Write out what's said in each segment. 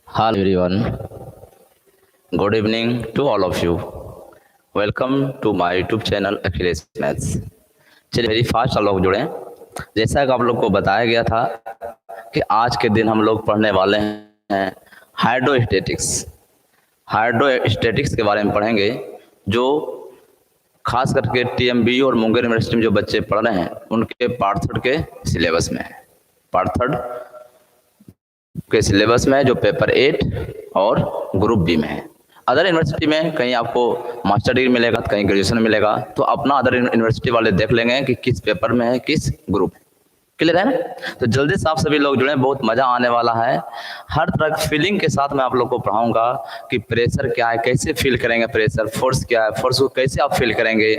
Hello everyone. Good evening to all of you. Welcome to my YouTube channel Achilles Maths. चलिए very fast आप लोग जुड़े। जैसा कि आप लोग को बताया गया था कि आज के दिन हम लोग पढ़ने वाले हैं हाइड्रोस्टैटिक्स। हाइड्रोस्टैटिक्स के बारे में पढ़ेंगे, जो खास करके टीएमबी और मुंगेर यूनिवर्सिटी में जो बच्चे पढ़ रहे हैं उनके पार्ट थर्ड के सिलेबस में है। पार्ट थर्ड के सिलेबस में जो पेपर 8 और ग्रुप बी में है। अदर यूनिवर्सिटी में कहीं आपको मास्टर डिग्री मिलेगा, कहीं ग्रेजुएशन मिलेगा, तो अपना अदर यूनिवर्सिटी वाले देख लेंगे कि किस पेपर में है, किस ग्रुप। क्लियर है ना? तो जल्दी से आप सभी लोग जुड़े, बहुत मजा आने वाला है। हर तरह की फीलिंग के साथ मैं आप लोग को पढ़ाऊंगा कि प्रेशर क्या है, कैसे फील करेंगे प्रेशर, फोर्स क्या है, फोर्स को कैसे आप फील करेंगे,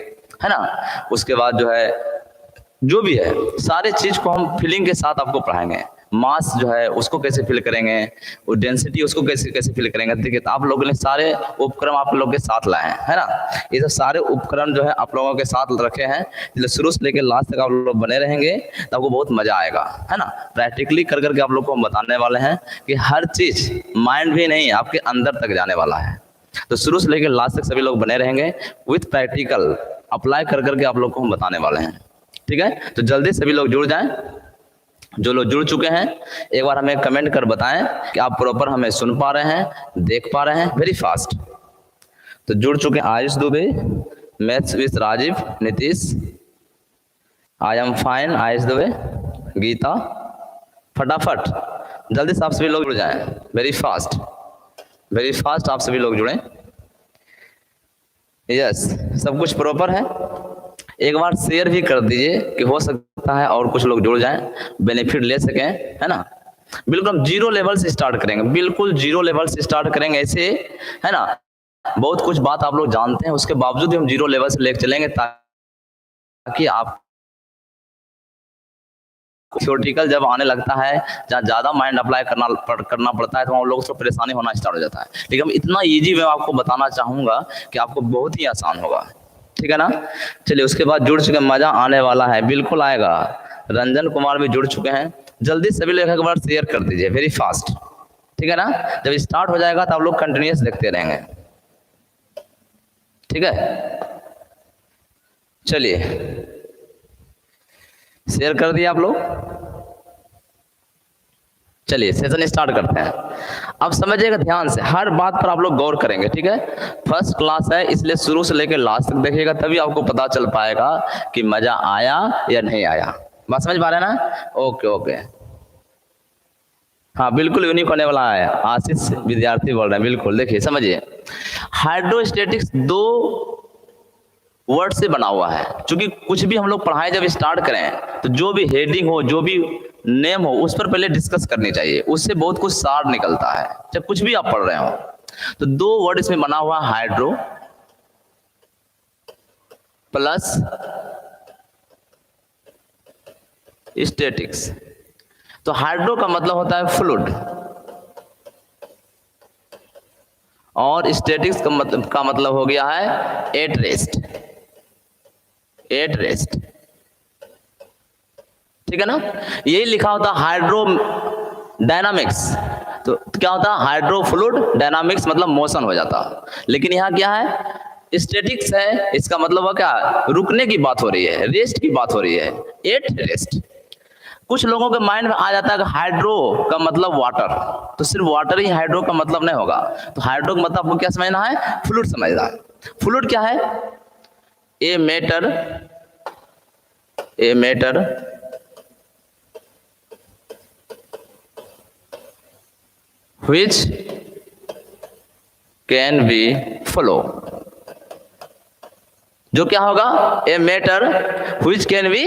है ना। उसके बाद जो है जो भी है सारे चीज को हम फीलिंग के साथ आपको पढ़ाएंगे। मास जो है उसको कैसे फील करेंगे, वो डेंसिटी उसको कैसे कैसे फील करेंगे। देखिए तो आप लोगों ने सारे उपकरण आप लोगों के साथ लाए हैं, है ना। ये सब सारे उपकरण जो है आप लोगों के साथ रखे हैं, इसलिए शुरू से लेकर लास्ट तक आप लोग बने रहेंगे तो आपको बहुत मजा आएगा, है ना। प्रैक्टिकली कर करके आप लोग को हम बताने वाले हैं कि हर चीज माइंड भी नहीं आपके अंदर तक जाने वाला है। तो शुरू से लेकर लास्ट तक सभी लोग बने रहेंगे, विथ प्रैक्टिकल अप्लाई कर करके आप लोग को हम बताने वाले हैं। ठीक है, तो जल्दी सभी लोग जुड़ जाएं। जो लोग जुड़ चुके हैं एक बार हमें कमेंट कर बताएं कि आप प्रॉपर हमें सुन पा रहे हैं, देख पा रहे हैं, वेरी फास्ट। तो जुड़ चुके हैं Ayush Dubey, maths with Rajeev, Nitish, I am fine, Ayush Dubey, Geeta. फटाफट जल्दी से आप सभी लोग जुड़ जाएं, वेरी फास्ट आप सभी लोग जुड़ें। यस, सब कुछ प्रॉपर है। एक बार शेयर भी कर दीजिए कि हो सकता है और कुछ लोग जुड़ जाएं, बेनिफिट ले सकें, है ना। बिल्कुल हम जीरो लेवल से स्टार्ट करेंगे, बिल्कुल जीरो लेवल से स्टार्ट करेंगे ऐसे, है ना। बहुत कुछ बात आप लोग जानते हैं, उसके बावजूद भी हम जीरो लेवल से लेकर चलेंगे ताकि आप थ्योरेटिकल जब आने लगता है, जहाँ ज्यादा माइंड अप्लाई करना पड़ता है, तो हम लोगों को परेशानी होना स्टार्ट हो जाता है। लेकिन हम इतना इजी वे आपको बताना चाहूंगा कि आपको बहुत ही आसान होगा। ठीक है ना। चलिए उसके बाद जुड़ चुके, मजा आने वाला है, बिल्कुल आएगा। रंजन कुमार भी जुड़ चुके हैं। जल्दी सभी लोग एक बार शेयर कर दीजिए, वेरी फास्ट। ठीक है ना। जब स्टार्ट हो जाएगा तो आप लोग कंटिन्यूअस देखते रहेंगे। ठीक है, चलिए शेयर कर दिए आप लोग। चलिए सेशन स्टार्ट करते हैं। अब समझिएगा ध्यान से, हर बात पर आप लोग गौर करेंगे। ठीक है, फर्स्ट क्लास है इसलिए शुरू से लेकर लास्ट तक देखिएगा, तभी आपको पता चल पाएगा कि मजा आया या नहीं आया। बात समझ पा रहे हैं ना? ओके ओके, हाँ बिल्कुल यूनिक होने वाला है। आशीष विद्यार्थी बोल रहे हैं, बिल्कुल। देखिए समझिए, हाइड्रोस्टैटिक्स दो वर्ड से बना हुआ है। क्योंकि कुछ भी हम लोग पढ़ाई जब स्टार्ट करें तो जो भी हेडिंग हो, जो भी नेम हो, उस पर पहले डिस्कस करनी चाहिए, उससे बहुत कुछ सार निकलता है जब कुछ भी आप पढ़ रहे हो। तो दो वर्ड इसमें बना हुआ, हाइड्रो प्लस स्टैटिक्स। तो हाइड्रो का मतलब होता है फ्लूइड और स्टैटिक्स का मतलब हो गया है एट रेस्ट। एट रेस्ट, ठीक है ना। यही लिखा होता है हाइड्रो डायनामिक्स। तो क्या होता है, हाइड्रो फ्लूइड डायनामिक्स मतलब मोशन हो जाता। लेकिन यहाँ क्या है, स्टैटिक्स है, इसका मतलब वो क्या, रुकने की बात हो रही है, रेस्ट की बात हो रही है, एट रेस्ट। कुछ लोगों के माइंड में आ जाता है कि हाइड्रो का मतलब वाटर, तो सिर्फ वाटर ही हाइड्रो का मतलब नहीं होगा। तो हाइड्रो का मतलब आपको क्या समझना है, फ्लूइड समझना है। फ्लूइड क्या है, a matter which can be flow। जो क्या होगा, a matter which can be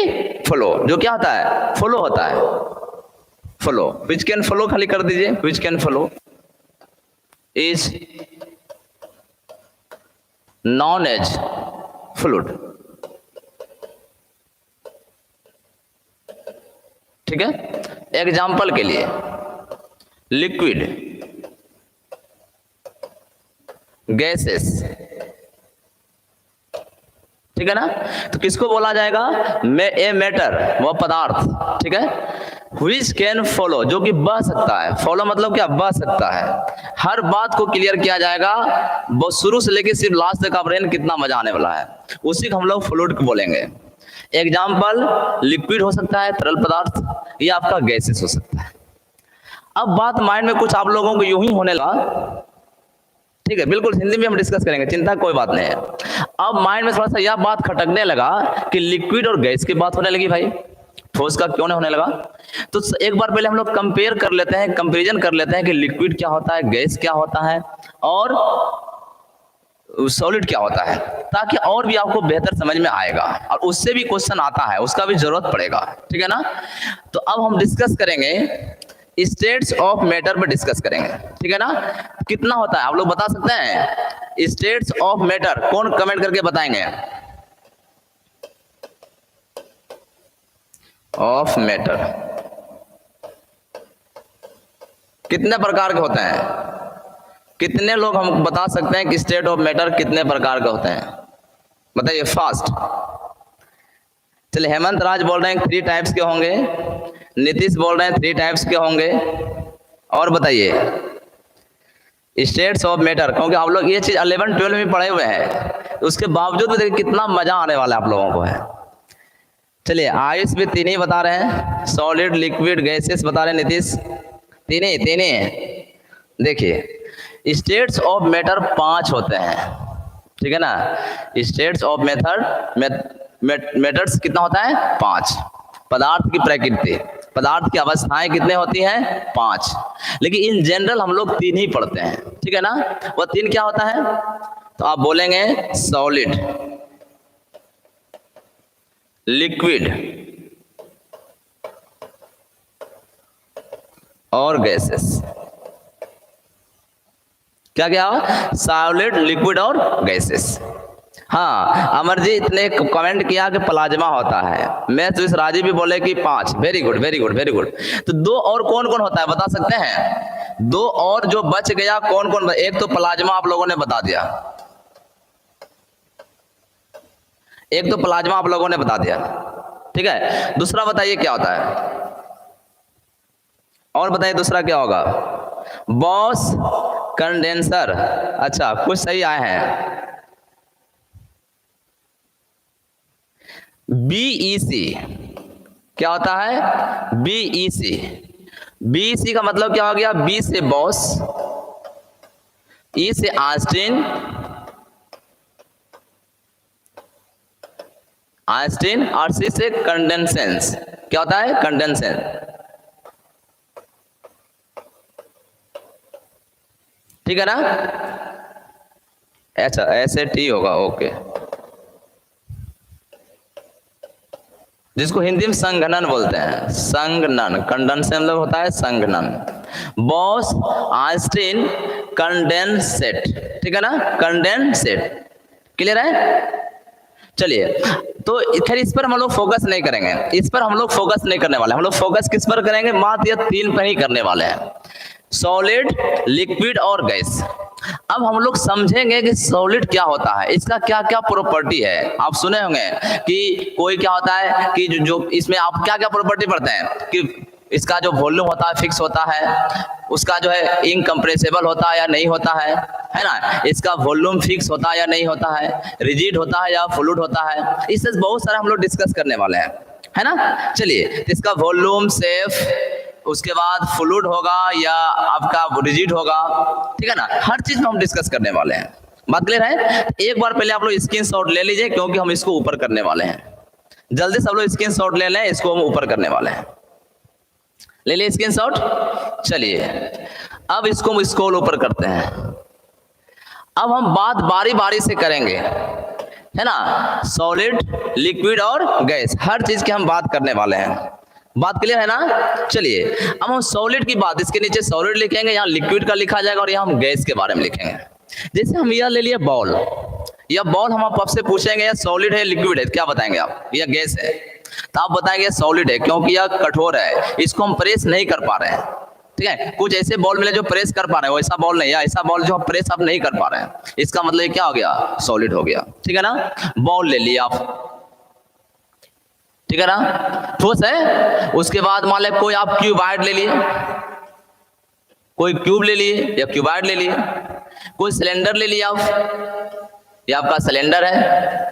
flow, जो क्या होता है, फ्लो होता है। फ्लो, which can flow खाली कर दीजिए, which can flow is known as fluid। ठीक है, एग्जाम्पल के लिए लिक्विड, गैसेस, ठीक है ना। तो किसको बोला जाएगा, ए मैटर, वह पदार्थ, ठीक है। व्हिच कैन फॉलो, जो कि बह सकता है। फॉलो मतलब क्या, बह सकता है। हर बात को क्लियर किया जाएगा, वो शुरू से लेकर सिर्फ लास्ट तक का ब्रेन कितना मजा आने वाला है, उसी को हम लोग फ्लूइड बोलेंगे। एग्जाम्पल, लिक्विड हो सकता है, तरल पदार्थ, या आपका गैसेस हो सकता है। अब बात माइंड में कुछ आप लोगों को यूं ही होने लगा, ठीक है, बिल्कुल हिंदी में हम डिस्कस करेंगे, चिंता कोई बात नहीं है। अब माइंड में थोड़ा सा यह बात खटकने लगा कि लिक्विड और गैस की बात होने लगी, भाई ठोस का क्यों नहीं होने लगा। तो एक बार पहले हम लोग कंपेयर कर लेते हैं, कंपैरिजन कर लेते हैं कि लिक्विड क्या होता है, गैस क्या होता है और सॉलिड क्या होता है, ताकि और भी आपको बेहतर समझ में आएगा, और उससे भी क्वेश्चन आता है, उसका भी जरूरत पड़ेगा, ठीक है ना। तो अब हम डिस्कस करेंगे स्टेट्स ऑफ मैटर पर डिस्कस करेंगे, ठीक है ना। कितना होता है आप लोग बता सकते हैं स्टेट्स ऑफ मैटर, कौन कमेंट करके बताएंगे। ऑफ मैटर कितने प्रकार के होते हैं, कितने लोग हम बता सकते हैं कि स्टेट ऑफ मैटर कितने प्रकार के होते हैं, बताइए फास्ट। चलिए, हेमंत राज बोल रहे हैं 3 टाइप्स के होंगे, नीतीश बोल रहे हैं 3 टाइप्स के होंगे, और बताइए स्टेट्स ऑफ मैटर, क्योंकि आप लोग ये चीज 11 12 में पढ़े हुए हैं, उसके बावजूद भी देखिए कितना मजा आने वाला है आप लोगों को है। चलिए, आयुष भी 3 ही बता रहे हैं, सॉलिड, लिक्विड, गैसेस बता रहे हैं नीतीश, 3 ही। देखिए स्टेट्स ऑफ मैटर 5 होते हैं, ठीक है ना। स्टेट्स ऑफ मैटर्स कितना होता है, 5। पदार्थ की प्रकृति, पदार्थ की अवस्थाएं कितने होती हैं, 5। लेकिन इन जनरल हम लोग 3 ही पढ़ते हैं, ठीक है ना। वह 3 क्या होता है, तो आप बोलेंगे सॉलिड, लिक्विड और गैसेस। क्या क्या, सॉलिड, लिक्विड और गैसेस। हाँ, अमरजीत ने कमेंट किया कि प्लाज्मा होता है। मैं तो इस राजी भी बोले कि 5। Very good very good very good. तो 2 और कौन कौन होता है बता सकते हैं, 2 और जो बच गया कौन कौन। एक तो प्लाज्मा आप लोगों ने बता दिया, एक तो प्लाज्मा आप लोगों ने बता दिया, ठीक है। दूसरा बताइए क्या होता है, और बताइए दूसरा क्या होगा, बॉस कंडेंसर। अच्छा, कुछ सही आए हैं। बीईसी क्या होता है, बीईसी। बीईसी का मतलब क्या हो गया, बी से बॉस, ई से आस्टिन, आइंस्टीन, और सी से कंडेंसेंस। क्या होता है, कंडेंसेंस, ठीक है ना। अच्छा, ऐसे टी होगा, ओके, जिसको हिंदी में संघनन बोलते हैं, संघनन। कंडेंसेशन लोग होता है संघनन। बॉस, आइंस्टीन, कंडेंसेट, ठीक है ना, कंडेंसेट। क्लियर है। चलिए, तो खैर इस पर हम लोग फोकस नहीं करेंगे, इस पर हम लोग फोकस नहीं करने वाले। हम लोग फोकस किस पर करेंगे, मात्र ये 3 पर ही करने वाले हैं, सॉलिड, लिक्विड और गैस। अब हम लोग समझेंगे कि सॉलिड क्या होता है, इसका क्या क्या प्रॉपर्टी है। आप सुने होंगे कि कोई क्या होता है कि जो इसमें आप क्या क्या प्रॉपर्टी पढ़ते हैं कि इसका जो वॉल्यूम होता है फिक्स होता है, उसका जो है इनकम्प्रेसिबल होता है या नहीं होता है ना, इसका वॉल्यूम फिक्स होता है या नहीं होता है, रिजिड होता है या फ्लूइड होता है। इससे बहुत सारा हम लोग डिस्कस करने वाले हैं, है ना। चलिए, इसका वॉल्यूम, शेप, उसके बाद फ्लूइड होगा या आपका रिजिड होगा, ठीक है ना, हर चीज में हम डिस्कस करने वाले हैं। बात क्लियर है। एक बार पहले आप लोग स्क्रीनशॉट ले लीजिए, क्योंकि हम इसको ऊपर करने वाले हैं। जल्दी सब लोग स्क्रीनशॉट ले लें, इसको हम ऊपर करने वाले हैं। ले लिए स्क्रीनशॉट। चलिए, अब इसको हम स्क्रॉल ऊपर करते हैं। अब हम बात बारी बारी से करेंगे, है ना, सॉलिड, लिक्विड और गैस, हर चीज की हम बात करने वाले हैं। बात क्लियर है ना। चलिए, अब हम सॉलिड की बात, इसके नीचे सॉलिड लिखेंगे, यहाँ लिक्विड का लिखा जाएगा और यहाँ हम गैस के बारे में लिखेंगे। जैसे हम यह ले लिए बॉल, यह बॉल हम आपसे पूछेंगे यह सॉलिड है लिक्विड है, क्या बताएंगे आप, यह गैस है, तो आप बताएंगे सॉलिड है, क्योंकि यह कठोर है, इसको हम प्रेस नहीं कर पा रहे हैं, ठीक है। कुछ ऐसे बॉल मिले जो प्रेस कर पा रहे हैं, वैसा बॉल नहीं है, ऐसा बॉल जो प्रेस आप नहीं कर पा रहे हैं, इसका मतलब ये क्या हो गया, सॉलिड हो गया, ठीक है ना। बॉल ले लिया आप, ठीक है ना, ठोस है। उसके बाद मान ले कोई आप क्यूबॉइड ले लिए, कोई क्यूब ले लिए या क्यूबॉइड ले लिए, कोई सिलेंडर ले लिया आप, ये आपका सिलेंडर है।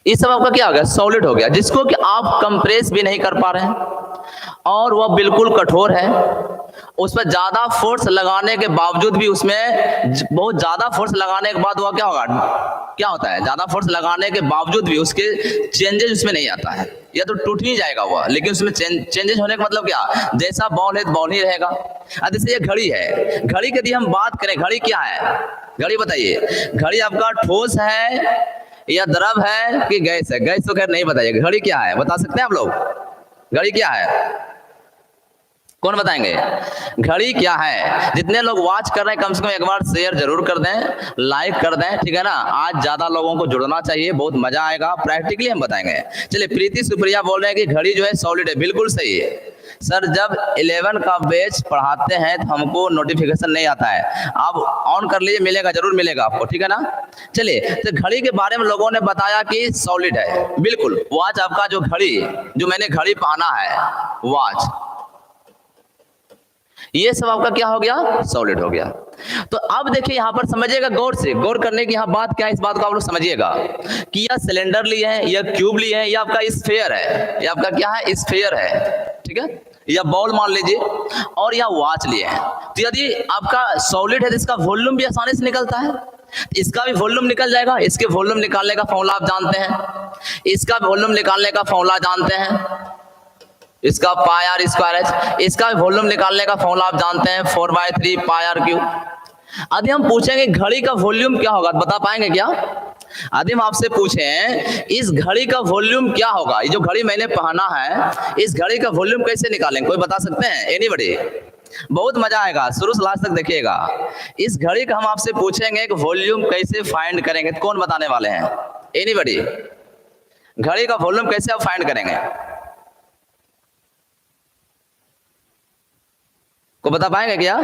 ये सब आपका क्या हो गया, सॉलिड हो गया, जिसको कि आप कंप्रेस भी नहीं कर पा रहे हैं और वह बिल्कुल कठोर है। उस पर ज्यादा फोर्स लगाने के बावजूद भी, उसमें बहुत ज्यादा फोर्स लगाने के बाद वह क्या होगा, क्या होता है, ज्यादा फोर्स लगाने के बावजूद भी उसके चेंजेस उसमें नहीं आता है, या तो टूट नहीं जाएगा वह, लेकिन उसमें चेंजेस होने का मतलब क्या, जैसा बॉल है तो बॉल ही रहेगा। जैसे ये घड़ी है, घड़ी की यदि हम बात करें, घड़ी क्या है, घड़ी बताइए, घड़ी आपका ठोस है या द्रव है कि गैस है? गैस तो खैर नहीं बताइए, घड़ी क्या है बता सकते हैं आप लोग? घड़ी क्या है, कौन बताएंगे? घड़ी क्या है? जितने लोग वॉच कर रहे हैं कम से कम एक बार शेयर जरूर कर दें, लाइक कर दें, ठीक है ना। आज ज्यादा लोगों को जुड़ना चाहिए, बहुत मजा आएगा, प्रैक्टिकली हम बताएंगे। चलिए, प्रीति सुप्रिया बोल रहे हैं कि घड़ी जो है सॉलिड है, बिल्कुल सही है सर। जब 11 का बैच पढ़ाते हैं तो हमको नोटिफिकेशन नहीं आता है, आप ऑन कर लीजिए, मिलेगा, जरूर मिलेगा आपको, ठीक है ना। चलिए, तो घड़ी के बारे में लोगों ने बताया कि सॉलिड है, बिल्कुल। वॉच आपका जो घड़ी, जो मैंने घड़ी पहना है, वॉच, ये सब आपका क्या हो गया, सॉलिड हो गया। तो अब देखिए यहां पर समझिएगा गौर से, गौर करने की यहां बात क्या है, इस बात को आप लोग समझिएगा कि यह सिलेंडर लिए हैं, या क्यूब लिए हैं, या आपका स्फीयर है, या आपका क्या है, स्फीयर है, ठीक है, या बॉल मान लीजिए, और या वॉच लिए हैं। तो यदि आपका सॉलिड है तो इसका वॉल्यूम भी आसानी से निकलता है, इसका भी वॉल्यूम निकल जाएगा। इसके वॉल्यूम निकालने का फॉर्मूला आप जानते हैं, इसका वॉल्यूम निकालने का फॉर्मूला जानते हैं, इसका पाई आर स्क्वायर एच, इसका वॉल्यूम निकालने का फॉर्मूला आप जानते हैं, 4/3 पाई आर क्यूब। यदि हम पूछेंगे घड़ी का वॉल्यूम क्या होगा, बता पाएंगे क्या? यदि हम आपसे पूछें इस घड़ी का वॉल्यूम क्या होगा, ये जो घड़ी मैंने पहना है, इस घड़ी का वॉल्यूम कैसे निकालेंगे, कोई बता सकते हैं? एनीबॉडी? बहुत मजा आएगा, शुरू से लास्ट तक देखिएगा। इस घड़ी का हम आपसे पूछेंगे कि वॉल्यूम कैसे फाइंड करेंगे, तो कौन बताने वाले हैं? एनीबॉडी? घड़ी का वॉल्यूम कैसे आप फाइंड करेंगे, को बता पाएंगे क्या?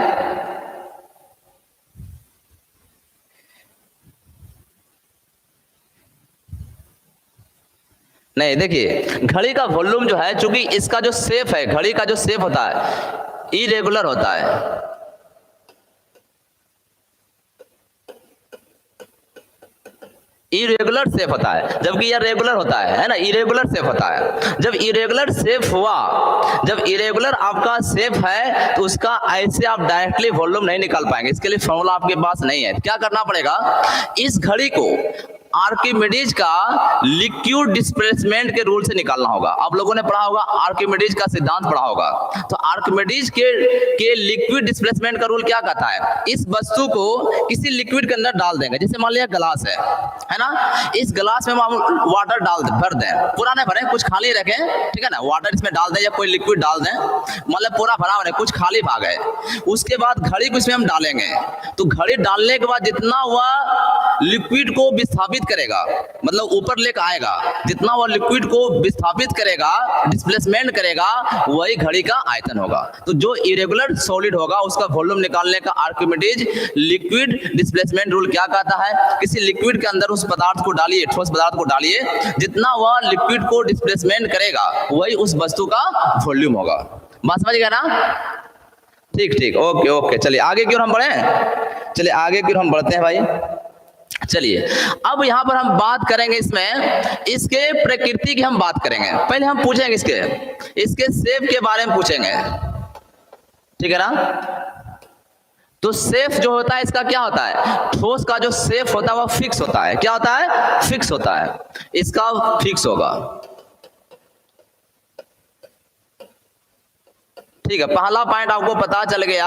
नहीं, देखिए घड़ी का वॉल्यूम जो है, चूंकि इसका जो शेप है, घड़ी का जो शेप होता है इरेगुलर होता है, इरेगुलर शेप होता है, जबकि यह रेगुलर होता है ना, इरेगुलर शेप होता है। जब इरेगुलर शेप हुआ, जब इरेगुलर आपका शेप है, तो उसका ऐसे आप डायरेक्टली वॉल्यूम नहीं निकाल पाएंगे, इसके लिए फॉर्मूला आपके पास नहीं है। क्या करना पड़ेगा, इस घड़ी को आर्किमिडीज का लिक्विड डिस्प्लेसमेंट के रूल से निकालना होगा। आप लोगों ने पढ़ा होगा, आर्किमिडीज का सिद्धांत पढ़ा होगा। तो आर्किमिडीज के लिक्विड डिस्प्लेसमेंट का रूल क्या कहता है, इस वस्तु को किसी लिक्विड के अंदर डाल देंगे, जैसे मान लिया ग्लास है ना, इस ग्लास में हम वाटर भर दें, पूरा नहीं भरें, कुछ खाली रखें, ठीक है ना, वाटर इसमें डाल दें या कोई लिक्विड डाल दें, मतलब पूरा भरा नहीं, कुछ खाली भाग है। उसके बाद घड़ी को इसमें हम डालेंगे, तो घड़ी डालने के बाद जितना हुआ लिक्विड को विस्थापित करेगा, मतलब ऊपर लेकर आएगा, जितना वह लिक्विड को विस्थापित करेगा, डिस्प्लेसमेंट करेगा, वही घड़ी का आयतन होगा। तो जो इरेगुलर सॉलिड होगा उसका वॉल्यूम निकालने का आर्किमिडीज लिक्विड डिस्प्लेसमेंट रूल क्या कहता है, किसी लिक्विड के अंदर उस पदार्थ को डालिए, ठोस पदार्थ को डालिए, जितना वह लिक्विड को डिस्प्लेसमेंट करेगा वही उस वस्तु का वॉल्यूम होगा। बात समझ गया ना? ठीक ठीक, ओके ओके। चलिए आगे क्यों हम बढ़े, चलिए आगे क्यों हम बढ़ते हैं भाई। चलिए अब यहां पर हम बात करेंगे, इसमें इसके प्रकृति की हम बात करेंगे। पहले हम पूछेंगे इसके शेप के बारे में पूछेंगे, ठीक है ना। तो शेप जो होता है इसका क्या होता है, ठोस का जो शेप होता है वह फिक्स होता है। क्या होता है, फिक्स होता है, इसका फिक्स होगा, ठीक है। पहला पॉइंट आपको पता चल गया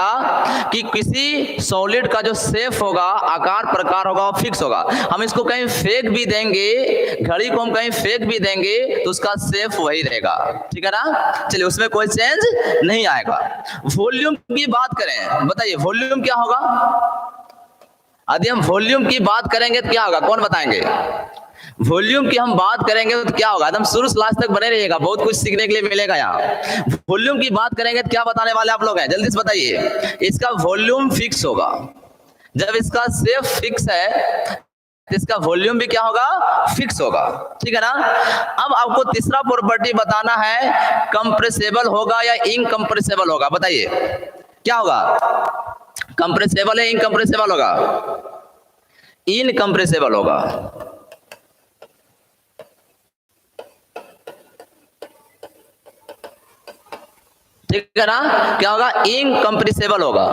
कि किसी सॉलिड का जो शेप होगा, आकार प्रकार होगा, वो फिक्स होगा। हम इसको कहीं फेंक भी देंगे, घड़ी को हम कहीं फेंक भी देंगे तो उसका शेप वही रहेगा, ठीक है ना। चलिए उसमें कोई चेंज नहीं आएगा। वॉल्यूम की बात करें, बताइए वॉल्यूम क्या होगा। यदि हम वॉल्यूम की बात करेंगे तो क्या होगा, कौन बताएंगे। वॉल्यूम की हम बात करेंगे तो क्या होगा, एकदम शुरू से लास्ट तक बने रहिएगा, बहुत कुछ सीखने के लिए मिलेगा यहाँ। वॉल्यूम की बात करेंगे तो क्या बताने वाले आप लोग हैं, जल्दी से बताइए। इसका वॉल्यूम फिक्स होगा। जब इसका शेप फिक्स है तो इसका वॉल्यूम भी क्या होगा, फिक्स होगा, ठीक है ना। अब आपको तीसरा प्रॉपर्टी बताना है, कंप्रेसेबल होगा या इनकंप्रेसेबल होगा, बताइए क्या होगा, कंप्रेसेबल है इनकंप्रेसेबल होगा, इनकंप्रेसेबल होगा। ठीक है ना, क्या होगा, इनकंप्रेसेबल होगा,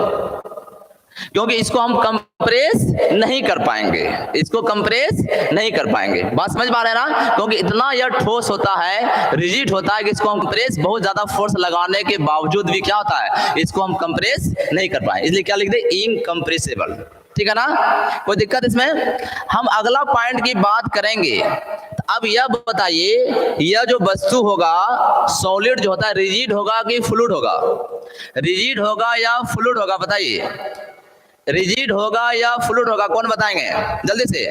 क्योंकि इसको हम कंप्रेस नहीं कर पाएंगे, इसको कंप्रेस नहीं कर पाएंगे। बात समझ पा रहे हैं ना, क्योंकि इतना यह ठोस होता है, रिजिड होता है कि इसको हम कंप्रेस बहुत ज्यादा फोर्स लगाने के बावजूद भी क्या होता है, इसको हम कंप्रेस नहीं कर पाए, इसलिए क्या लिख दे, इनकंप्रेसेबल, ठीक है ना। कोई दिक्कत इसमें। हम अगला पॉइंट की बात करेंगे। अब यह बताइए, यह जो वस्तु होगा सॉलिड जो होता है, रिजिड होगा कि फ्लूइड होगा, रिजिड होगा या फ्लूइड होगा, बताइए रिजिड होगा या फ्लूइड होगा, कौन बताएंगे जल्दी से,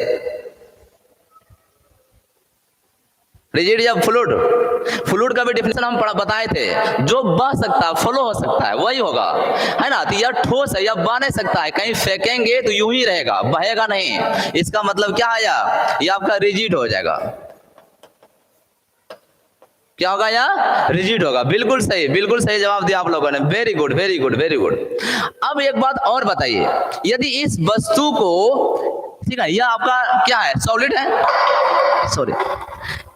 रिजिड या फ्लूइड। फ्लूइड का भी डेफिनेशन हम बताए थे, जो बह सकता है, फ्लो हो सकता है, वही होगा, है ना। तो यह ठोस है, यह बह नहीं सकता है, कहीं फेंकेंगे तो यूं ही रहेगा, बहेगा नहीं, इसका मतलब क्या है, यह आपका रिजिड हो जाएगा, क्या होगा, या रिजिड होगा। बिल्कुल सही जवाब दिया आप लोगों ने, very good very good very good. अब एक बात और बताइए, यदि इस वस्तु को, ठीक है, यह आपका क्या है, सॉलिड है, सॉरी,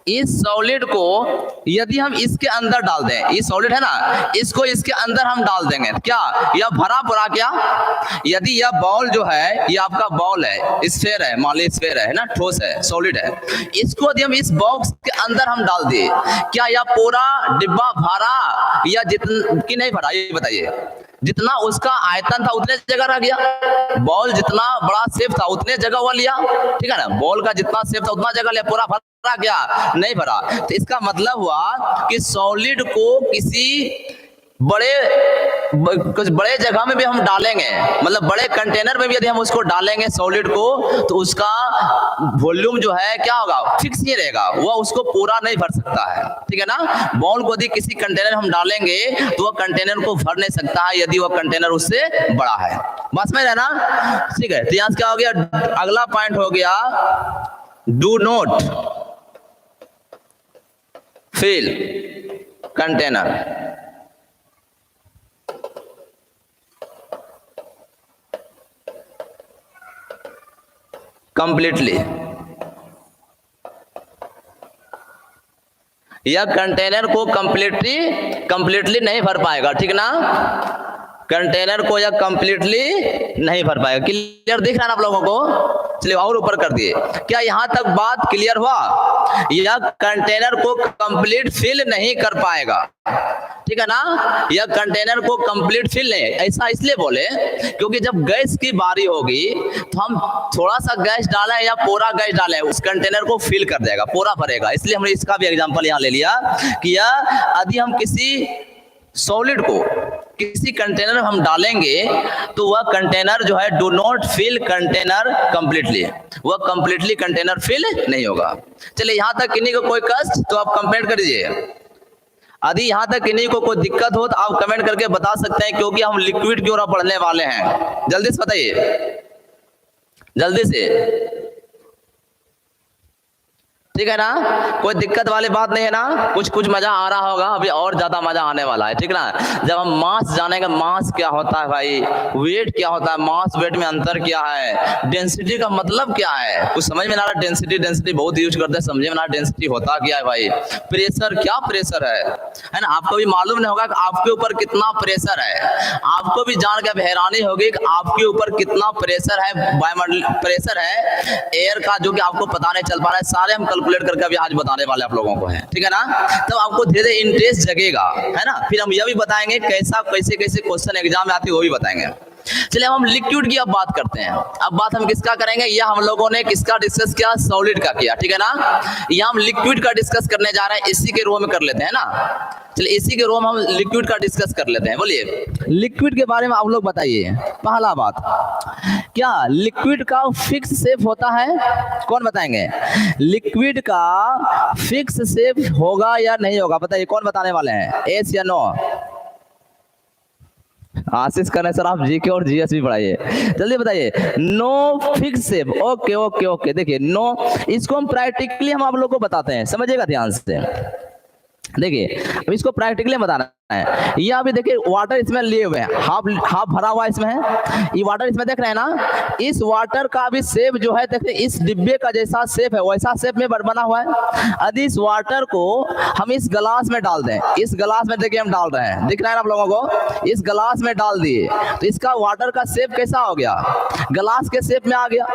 इस सॉलिड को यदि हम इसके अंदर डाल दें, ये सॉलिड है ना, इसको इसके अंदर हम डाल देंगे, क्या यह भरा पड़ा, क्या यदि यह बॉल जो है, ये आपका बॉल है, स्फीयर है, मान लीजिए स्फीयर है ना, ठोस है, सॉलिड है, इसको यदि हम इस बॉक्स के अंदर हम डाल दिए, क्या यह पूरा डिब्बा भरा या जितना कि नहीं भरा, ये बताइए। जितना उसका आयतन था उतने जगह रह गया, बॉल जितना बड़ा शेप था उतने जगह हुआ लिया, ठीक है ना, बॉल का जितना शेप था उतना जगह लिया, पूरा भरा क्या, नहीं भरा। तो इसका मतलब हुआ कि सॉलिड को किसी कुछ बड़े जगह में भी हम डालेंगे, मतलब बड़े कंटेनर में भी यदि हम उसको डालेंगे सॉलिड को, तो उसका वॉल्यूम जो है क्या होगा, फिक्स नहीं रहेगा, वह उसको पूरा नहीं भर सकता है, ठीक है ना। बॉल को यदि किसी कंटेनर हम डालेंगे तो वह कंटेनर को भर नहीं सकता है, यदि वह कंटेनर उससे बड़ा है। बस में रहना, ठीक है। तो यहाँ क्या हो गया, अगला पॉइंट हो गया, do not fill container, completely, यह कंटेनर को कंप्लीटली नहीं भर पाएगा, ठीक ना, कंटेनर को यह कंप्लीटली नहीं भर पाएगा। क्लियर दिख रहा है आप लोगों को, चलिए और ऊपर कर दिए। क्या यहां तक बात क्लियर हुआ, यह कंटेनर को कंप्लीट फिल नहीं कर पाएगा, ठीक है ना, यह कंटेनर को कंप्लीट फिल नहीं, ऐसा इसलिए बोले क्योंकि जब गैस की बारी होगी तो हम थोड़ा सा गैस डालें या पूरा गैस डालें, उस कंटेनर को फिल कर देगा, पूरा भरेगा। इसलिए हमने इसका भी एग्जांपल यहां ले लिया कि यदि हम किसी सॉलिड को किसी कंटेनर में हम डालेंगे तो वह कंटेनर जो है do not fill container completely, वह कंप्लीटली कंटेनर फिल नहीं होगा। चलिए यहां तक किन्हीं को कोई कष्ट तो आप कंप्लेंट कर दीजिए, यदि यहां तक किन्हीं को कोई दिक्कत हो तो आप कमेंट करके बता सकते हैं, क्योंकि हम लिक्विड की ओर पढ़ने वाले हैं। जल्दी से बताइए, जल्दी से, ठीक है ना, कोई दिक्कत वाली बात नहीं है ना, कुछ मजा आ रहा होगा, अभी और ज्यादा मजा आने वाला है, ठीक ना। जब हम मास जानेंगे, मास क्या होता है भाई, वेट क्या होता है, मास वेट में अंतर क्या है, डेंसिटी का मतलब क्या है, कुछ समझ में ना रहा, डेंसिटी बहुत यूज करते हैं, समझे में ना डेंसिटी होता क्या है भाई, प्रेशर क्या प्रेशर है ना, आपको भी मालूम नहीं होगा कि आपके ऊपर कितना प्रेशर है, आपको भी जान के हैरानी होगी कि आपके ऊपर कितना प्रेशर है, वायुमंडल प्रेशर है एयर का, जो कि आपको पता नहीं चल पा रहा है, सारे हम कैलकुलेट करके अभी आज बताने वाले आप लोगों को है, ठीक है ना। तब आपको धीरे धीरे इंटरेस्ट जगेगा, है ना। फिर हम यह भी बताएंगे कैसे कैसे क्वेश्चन एग्जाम में आते हैं, वो भी बताएंगे। चलिए हम लिक्विड की अब बात करते हैं। अब बात हम किसका करेंगे, यह हम लोगों ने किसका डिस्कस किया, सॉलिड का किया, ठीक है ना। यह हम लिक्विड का डिस्कस करने जा रहे हैं, इसी के रो में कर लेते हैं ना। चलिए इसी के रो में हम लिक्विड का डिस्कस कर लेते हैं। बोलिए लिक्विड के बारे में आप लोग बताइए। पहला बात, क्या लिक्विड का फिक्स शेप होता है, कौन बताएंगे, लिक्विड का फिक्स शेप होगा या नहीं होगा, बताइए कौन बताने वाले हैं, यस या नो। आशीष करें सर, आप जीके और जीएस भी पढ़ाइए, जल्दी बताइए। No fix shape, okay okay okay. देखिए नो, इसको हम प्रैक्टिकली हम आप लोग को बताते हैं, समझिएगा ध्यान से। देखिए अब इसको प्रैक्टिकली बताना है। ये अभी देखिए वाटर इसमें लिए हुए हैं, हाफ हाफ भरा हुआ इसमें है, ये वाटर इसमें देख रहे हैं ना। इस वाटर का भी शेप जो है देखिए इस डिब्बे का जैसा शेप है वैसा शेप में बना हुआ है। यदि इस वाटर को हम इस गिलास में डाल दें, इस गिलास में देखिए हम डाल रहे हैं, दिख रहा है ना आप लोगों को, इस गिलास में डाल दिए तो इसका वाटर का शेप कैसा हो गया, गिलास के शेप में आ गया।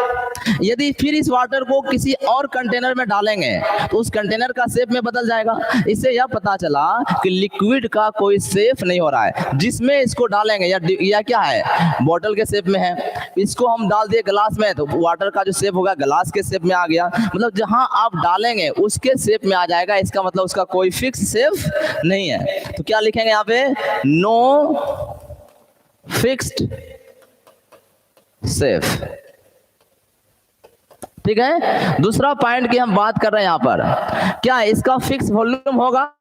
यदि फिर इस वाटर को किसी और कंटेनर में डालेंगे तो उस कंटेनर का शेप में बदल जाएगा। इससे यह पता चला कि लिक्विड का कोई शेप नहीं हो रहा है, जिसमें इसको डालेंगे या क्या है बोतल के शेप में है, इसको हम डाल दिए गिलास में तो वाटर का जो शेप होगा गिलास के शेप में आ गया। मतलब जहां आप डालेंगे उसके शेप में आ जाएगा, इसका मतलब उसका कोई फिक्स शेप नहीं है। तो क्या लिखेंगे यहाँ पे, नो फिक्स्ड शेप, ठीक है। दूसरा पॉइंट की हम बात कर रहे हैं यहाँ पर, क्या इसका फिक्स वॉल्यूम होगा,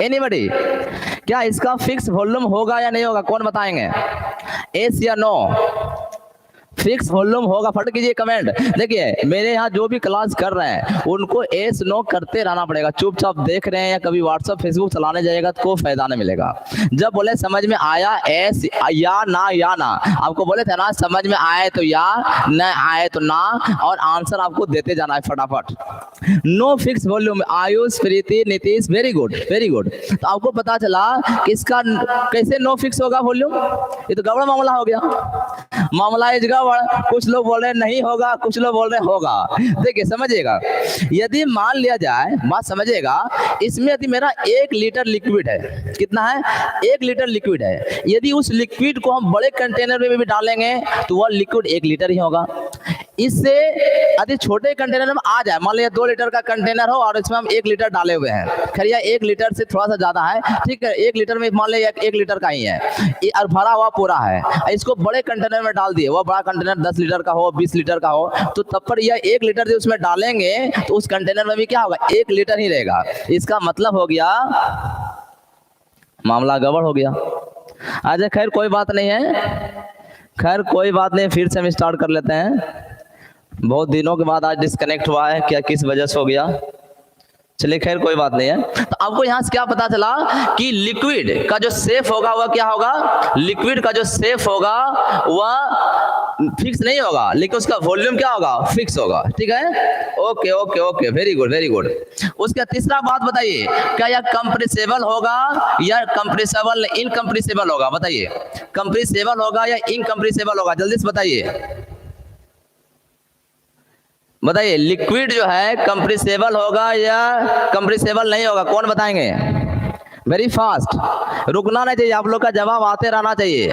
एनीबॉडी, क्या इसका फिक्स वॉल्यूम होगा या नहीं होगा, कौन बताएंगे, एस या नो, फिक्स वॉल्यूम होगा, फट कीजिए कमेंट। देखिए मेरे यहाँ जो भी क्लास कर रहे हैं उनको एस नो करते रहना पड़ेगा, चुपचाप देख रहे हैं या कभी व्हाट्सएप फेसबुक चलाने जाएगा तो कोई फायदा नहीं मिलेगा। जब बोले समझ में आया एस या ना, आपको बोले थे ना समझ में आए तो या, न आए तो ना, और आंसर आपको देते जाना है फटाफट। No fix volume, Ayush, Preeti, Nitish, very good very good. तो आपको पता चला कि इसका कैसे नो फिक्स होगा वॉल्यूम, ये तो गड़बड़ मामला हो गया, मामला इस गड़बड़। कुछ लोग बोल रहे नहीं होगा, कुछ लोग बोल रहे होगा। देखिए समझिएगा, यदि मान लिया जाए, बात समझिएगा, इसमें यदि मेरा 1 लीटर लिक्विड है, कितना है, 1 लीटर लिक्विड है, यदि उस लिक्विड को हम बड़े कंटेनर में भी डालेंगे तो वह लिक्विड 1 लीटर ही होगा। इससे यदि छोटे कंटेनर में आ जाए, मान लिया 2 लीटर का कंटेनर हो और इसमें हम 1 लीटर डाले हुए हैं, खैर 1 लीटर से थोड़ा सा ज्यादा है, ठीक है, 1 लीटर में मान लिया 1 लीटर का ही है और भरा हुआ पूरा है, इसको बड़े कंटेनर में डाल दिए, वह बड़ा कंटेनर 10 लीटर का हो, 20 लीटर का हो, तो तब पर यह 1 लीटर उसमें डालेंगे तो उस कंटेनर में भी क्या होगा, 1 लीटर ही रहेगा। इसका मतलब हो गया मामला गड़बड़ हो गया। आज खैर कोई बात नहीं है, खैर कोई बात नहीं, फिर से हम स्टार्ट कर लेते हैं। बहुत दिनों के बाद आज डिस्कनेक्ट हुआ है, क्या किस वजह से हो गया, चलिए खैर कोई बात नहीं है। तो आपको यहाँ से क्या पता चला कि लिक्विड का जो शेप होगा वह क्या होगा, लिक्विड का जो शेप होगा वह फिक्स नहीं होगा, लेकिन उसका वॉल्यूम क्या होगा, फिक्स होगा, ठीक है। Okay okay okay, very good very good. उसका तीसरा बात बताइए, क्या यह कंप्रेसिबल होगा या कंप्रेसिबल इनकंप्रेसिबल होगा, बताइए, कंप्रेसिबल होगा या इनकंप्रेसिबल होगा, जल्दी से बताइए, बताइए लिक्विड जो है कंप्रेसिबल होगा या कंप्रेसिबल नहीं होगा, कौन बताएंगे, वेरी फास्ट, रुकना नहीं चाहिए, आप लोग का जवाब आते रहना चाहिए,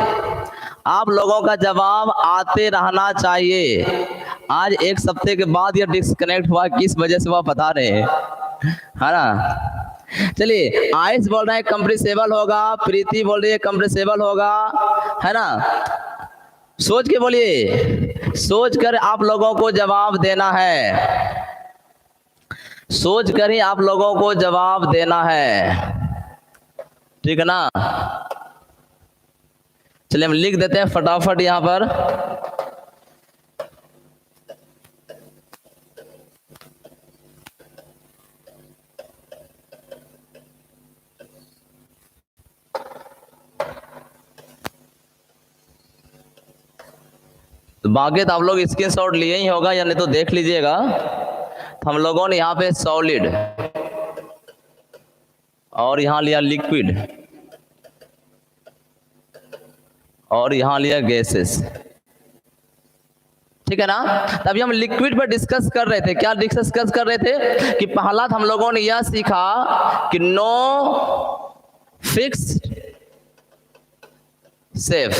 आप लोगों का जवाब आते रहना चाहिए। आज 1 हफ्ते के बाद ये डिस्कनेक्ट हुआ, किस वजह से वह बता रहे हैं, है ना। चलिए आयुष बोल रहे हैं कंप्रेसिबल होगा, प्रीति बोल रही है कंप्रेसिबल होगा, है ना, सोच के बोलिए, सोच कर आप लोगों को जवाब देना है, सोच कर ही आप लोगों को जवाब देना है, ठीक है ना। चलिए हम लिख देते हैं फटाफट यहां पर, बाकी तो आप लोग स्क्रीनशॉट लिए ही होगा या नहीं तो देख लीजिएगा। तो हम लोगों ने यहाँ पे सॉलिड और यहाँ लिया लिक्विड और यहाँ लिया गैसेस, ठीक है ना। तभी हम लिक्विड पर डिस्कस कर रहे थे, क्या डिस्कस कर रहे थे कि पहला हम लोगों ने यह सीखा कि नो फिक्स्ड शेप,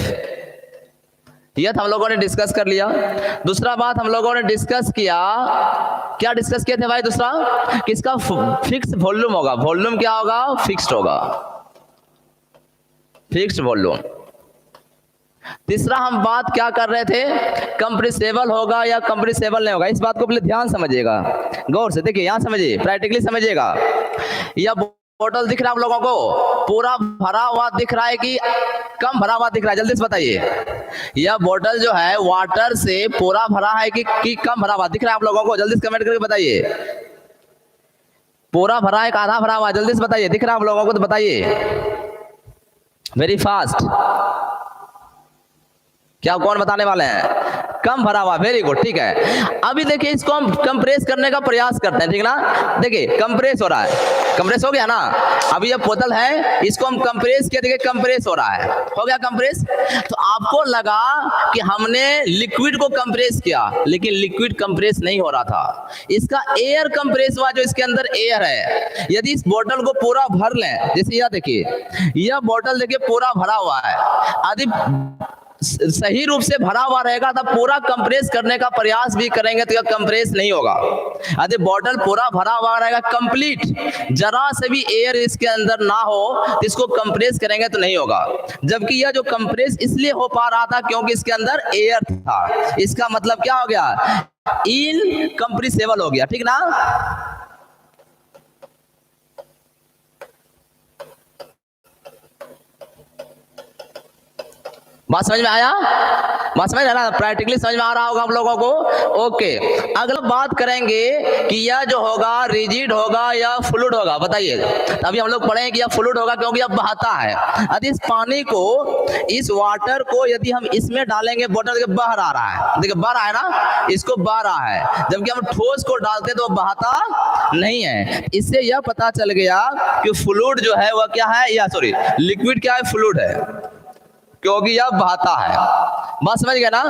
यह हम लोगों ने डिस्कस कर लिया। दूसरा बात हम लोगों ने डिस्कस किया, क्या डिस्कस किए थे भाई, दूसरा किसका फिक्स वॉल्यूम होगा, वॉल्यूम क्या होगा, फिक्स्ड होगा, फिक्स्ड वॉल्यूम। तीसरा हम बात क्या कर रहे थे, कंप्रेसिबल होगा या कंप्रेसिबल नहीं होगा, इस बात को पहले ध्यान समझिएगा, गौर से देखिए, यहां समझिए, प्रैक्टिकली समझिएगा। या बोतल दिख रहा है आप लोगों को? पूरा भरा हुआ दिख रहा है कि कम भरा हुआ दिख रहा है? जल्दी से बताइए। यह बोतल जो है वाटर से पूरा भरा है कि कम भरा हुआ दिख रहा है आप लोगों को? जल्दी से कमेंट करके बताइए। पूरा भरा है कि आधा भरा हुआ? जल्दी से बताइए। दिख रहा है आप लोगों को तो बताइए वेरी फास्ट। क्या कौन बताने वाले हैं? कम भरा हुआ। वेरी गुड, ठीक है। अभी देखिए इसको हम कंप्रेस करने का प्रयास करते हैं, ठीक ना? देखिए कंप्रेस हो रहा है, कंप्रेस हो गया ना? अभी ये बोतल है, इसको हम कंप्रेस किया, देखिए कंप्रेस हो रहा है, हो गया कंप्रेस। तो आपको लगा कि हमने लिक्विड को कंप्रेस किया, लेकिन लिक्विड कंप्रेस नहीं हो रहा था, इसका एयर कंप्रेस हुआ, जो इसके अंदर एयर है। यदि इस बोतल को पूरा भर लें, जैसे यह देखिए, यह बोतल देखिए पूरा भरा हुआ है, यदि सही रूप से भरा हुआ रहेगा तब पूरा कंप्रेस करने का प्रयास भी करेंगे तो यह कंप्रेस नहीं होगा। यदि बॉटल पूरा भरा हुआ रहेगा कंप्लीट, जरा से भी एयर इसके अंदर ना हो तो इसको कंप्रेस करेंगे तो नहीं होगा। जबकि यह जो कंप्रेस इसलिए हो पा रहा था क्योंकि इसके अंदर एयर था। इसका मतलब क्या हो गया? इनकंप्रेसिबल हो गया, ठीक ना? बात समझ में आया? बात समझ आया? प्रैक्टिकली समझ में आ रहा होगा आप लोगों को? ओके, अगला बात करेंगे कि यह जो होगा रिजिड होगा या फ्लूइड होगा। बताइए, अभी हम लोग पढ़ेंगे कि यह फ्लूइड होगा क्योंकि यह बहता है। यदि इस पानी को, इस वाटर को यदि हम इसमें डालेंगे, बोतल के बह रहा है, देखिए बह रहा है ना, इसको बह रहा है, जबकि हम ठोस को डालते तो बहता नहीं है। इससे यह पता चल गया कि फ्लूइड जो है वह क्या है, या सॉरी लिक्विड क्या है, फ्लूइड है, क्योंकि यह बहता है। बस समझ गए ना?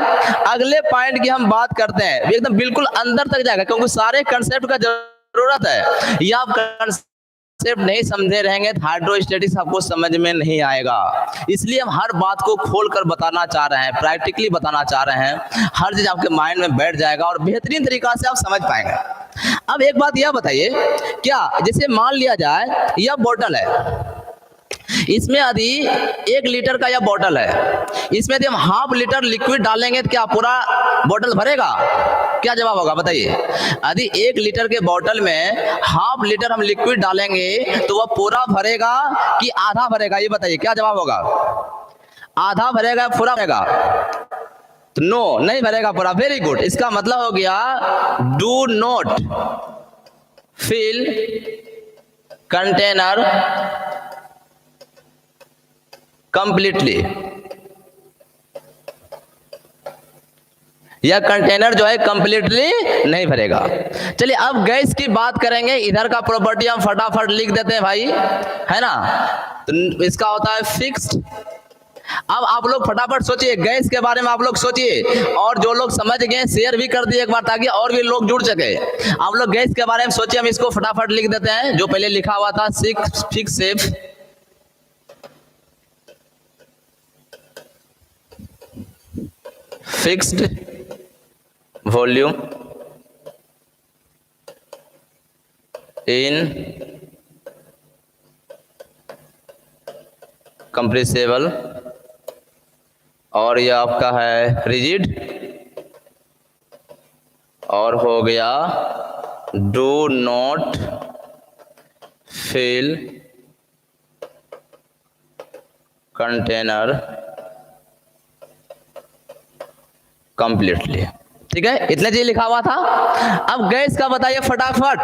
अगले पॉइंट की हम बात करते हैं, एकदम बिल्कुल अंदर तक जाएगा क्योंकि सारे कंसेप्ट का जरूरत है। यह आप कंसेप्ट नहीं समझे रहेंगे तो हाइड्रोस्टैटिक्स आपको समझ में नहीं आएगा। इसलिए हम हर बात को खोल कर बताना चाह रहे हैं, प्रैक्टिकली बताना चाह रहे हैं, हर चीज आपके माइंड में बैठ जाएगा और बेहतरीन तरीका से आप समझ पाएंगे। अब एक बात यह बताइए, क्या जैसे मान लिया जाए यह बोतल है, इसमें यदि 1 लीटर का यह बोतल है, इसमें यदि हम हाफ लीटर लिक्विड डालेंगे तो क्या पूरा बोतल भरेगा? क्या जवाब होगा बताइए? यदि 1 लीटर के बोतल में हाफ लीटर हम लिक्विड डालेंगे तो वह पूरा भरेगा कि आधा भरेगा? ये बताइए, क्या जवाब होगा? आधा भरेगा, पूरा भरेगा? तो नो, नहीं भरेगा पूरा। वेरी गुड, इसका मतलब हो गया do not fill container completely. यह कंटेनर जो है कंप्लीटली नहीं भरेगा। चलिए अब गैस की बात करेंगे। इधर का प्रॉपर्टी हम फटाफट लिख देते हैं भाई, है ना? तो इसका होता है फिक्स्ड। अब आप लोग फटाफट सोचिए, गैस के बारे में आप लोग सोचिए, और जो लोग समझ गए शेयर भी कर दिए एक बार ताकि और भी लोग जुड़ सके। आप लोग गैस के बारे में सोचिए, हम इसको फटाफट लिख देते हैं जो पहले लिखा हुआ था, fix fixed volume incompressible, और ये आपका है रिजिड, और हो गया do not fill container completely. ठीक है, इतने चीज लिखा हुआ था। अब गैस का बताइए फटाफट।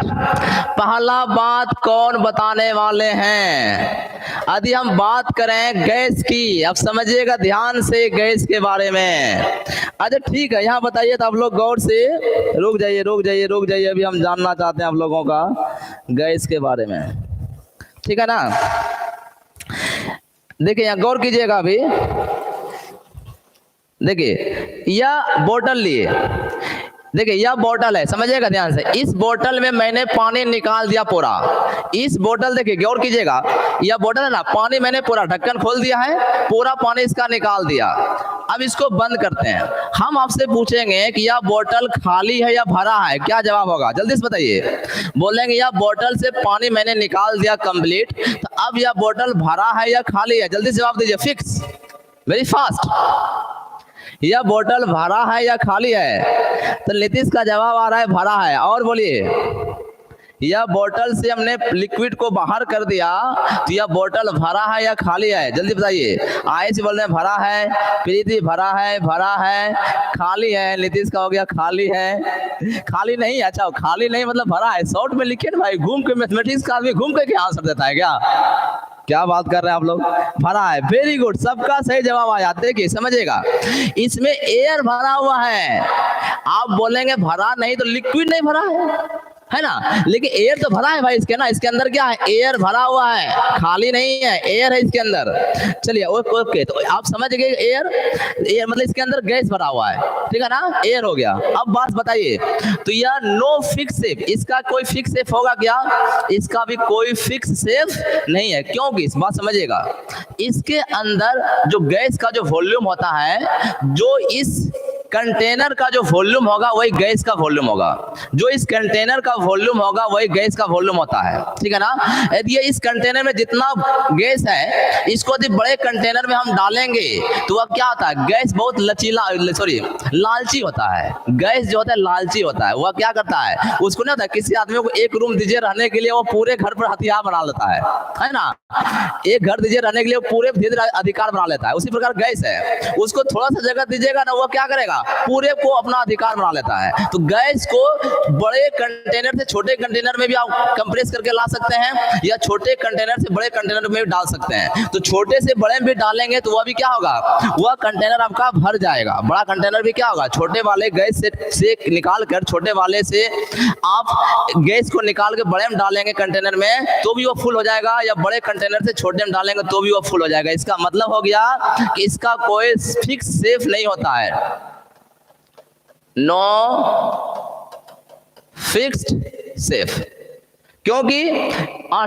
पहला बात कौन बताने वाले हैं? यदि हम बात करें गैस की, अब समझिएगा ध्यान से गैस के बारे में। अच्छा ठीक है, यहाँ बताइए तो आप लोग गौर से, रुक जाइए, अभी हम जानना चाहते हैं आप लोगों का गैस के बारे में, ठीक है ना? देखिए यहाँ गौर कीजिएगा। अभी देखिए यह बोतल लिए, देखिए यह बोतल है, समझिएगा ध्यान से। इस बोतल में मैंने पानी निकाल दिया पूरा। इस बोतल देखिए गौर कीजिएगा, यह बोतल है ना, पानी मैंने पूरा ढक्कन खोल दिया है, पूरा पानी इसका निकाल दिया। अब इसको बंद करते हैं। हम आपसे पूछेंगे कि यह बोतल खाली है या भरा है, क्या जवाब होगा? जल्दी से बताइए। बोलेंगे यह बोतल से पानी मैंने निकाल दिया कंप्लीट, तो अब यह बोतल भरा है या खाली है? जल्दी जवाब दीजिए, फिक्स, वेरी फास्ट। यह बोतल भरा है या खाली है? तो नीतीश का जवाब आ रहा है भरा है। और बोलिए, यह बोतल से हमने लिक्विड को बाहर कर दिया तो यह बोतल भरा है या खाली है? जल्दी बताइए। आयुष बोल रहे हैं भरा है, प्रीति भरा है, खाली है, नीतीश का हो गया खाली है, खाली नहीं। अच्छा खाली नहीं मतलब भरा है, शॉर्ट में लिखिए ना भाई। घूम के मैथमेटिक्स का आदमी घूम के आंसर देता है क्या बात कर रहे हैं आप लोग? भरा है, वेरी गुड, सबका सही जवाब आया। देखिए समझिएगा, इसमें एयर भरा हुआ है। आप बोलेंगे भरा नहीं तो लिक्विड नहीं भरा है ना, लेकिन एयर तो भरा है भाई इसके ना। इसके अंदर क्या है? एयर भरा हुआ है, खाली नहीं है, एयर है इसके अंदर। चलिए ओके, तो आप समझ गए एयर मतलब इसके अंदर गैस भरा हुआ है, ठीक है ना, एयर हो गया। अब बात बताइए, तो यह नो फिक्स शेप, इसका कोई फिक्स शेप होगा क्या? इसका भी कोई फिक्स शेप नहीं है। क्योंकि इस बात समझिएगा, इसके अंदर जो गैस का जो वॉल्यूम होता है, जो इस कंटेनर का जो वॉल्यूम होगा वही गैस का वॉल्यूम होगा, जो इस कंटेनर का वॉल्यूम होगा वही गैस का वॉल्यूम होता है, ठीक है ना। यदि इस कंटेनर में जितना गैस है इसको यदि बड़े कंटेनर में हम डालेंगे तो वह क्या होता है? गैस बहुत लालची होता है। गैस जो होता है लालची होता है, वह क्या करता है? उसको नहीं होता किसी आदमी को एक रूम दीजिए रहने के लिए, वो पूरे घर पर हथियार बना लेता है ना। एक घर दीजिए रहने के लिए, पूरे अधिकार बना लेता है। उसी प्रकार गैस है, उसको थोड़ा सा जगह दीजिएगा ना, वो क्या करेगा? पूरे को अपना अधिकार बना लेता है। तो गैस को बड़े कंटेनर से छोटे कंटेनर में भी आप कंप्रेस करके ला सकते हैं, या छोटे कंटेनर से बड़े कंटेनर में भी डाल सकते हैं। तो छोटे से बड़े में भी डालेंगे तो वह भी क्या होगा? वह कंटेनर आपका भर जाएगा। बड़ा कंटेनर भी क्या होगा? छोटे वाले गैस से निकाल कर, छोटे वाले से आप गैस को निकाल के बड़े में डालेंगे कंटेनर में तो भी वो फुल हो जाएगा, या बड़े कंटेनर से छोटे में डालेंगे तो भी वो फुल हो जाएगा। इसका मतलब हो गया कि इसका कोई फिक्स शेप नहीं होता है। नो फिक्स्ड शेप, क्योंकि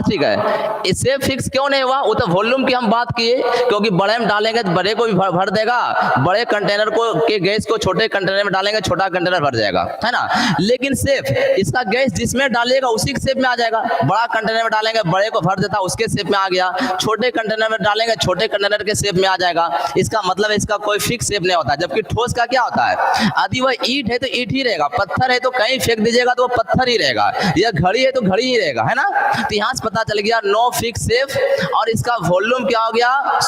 ठीक है, इससे फिक्स क्यों नहीं हुआ? वो तो वॉल्यूम की हम बात किए, क्योंकि बड़े में डालेंगे तो बड़े को भी भर देगा, बड़े कंटेनर को के गैस को छोटे कंटेनर में डालेंगे, छोटा कंटेनर भर जाएगा, है ना। लेकिन शेप, इसका गैस जिसमें डालिएगा उसी के शेप में आ जाएगा। बड़ा कंटेनर में डालेंगे, बड़े को भर देता, उसके शेप में आ गया। छोटे कंटेनर में डालेंगे, छोटे कंटेनर के शेप में आ जाएगा। इसका मतलब इसका कोई फिक्स शेप नहीं होता। जबकि ठोस का क्या होता है? यदि वह ईंट है तो ईंट ही रहेगा, पत्थर है तो कहीं फेंक दीजिएगा तो वो पत्थर ही रहेगा, या घड़ी है तो घड़ी ही रहेगा, है ना। तो यहां से पता चल गया नो फिक्स शेप। और इसका वॉल्यूम क्या हो गया?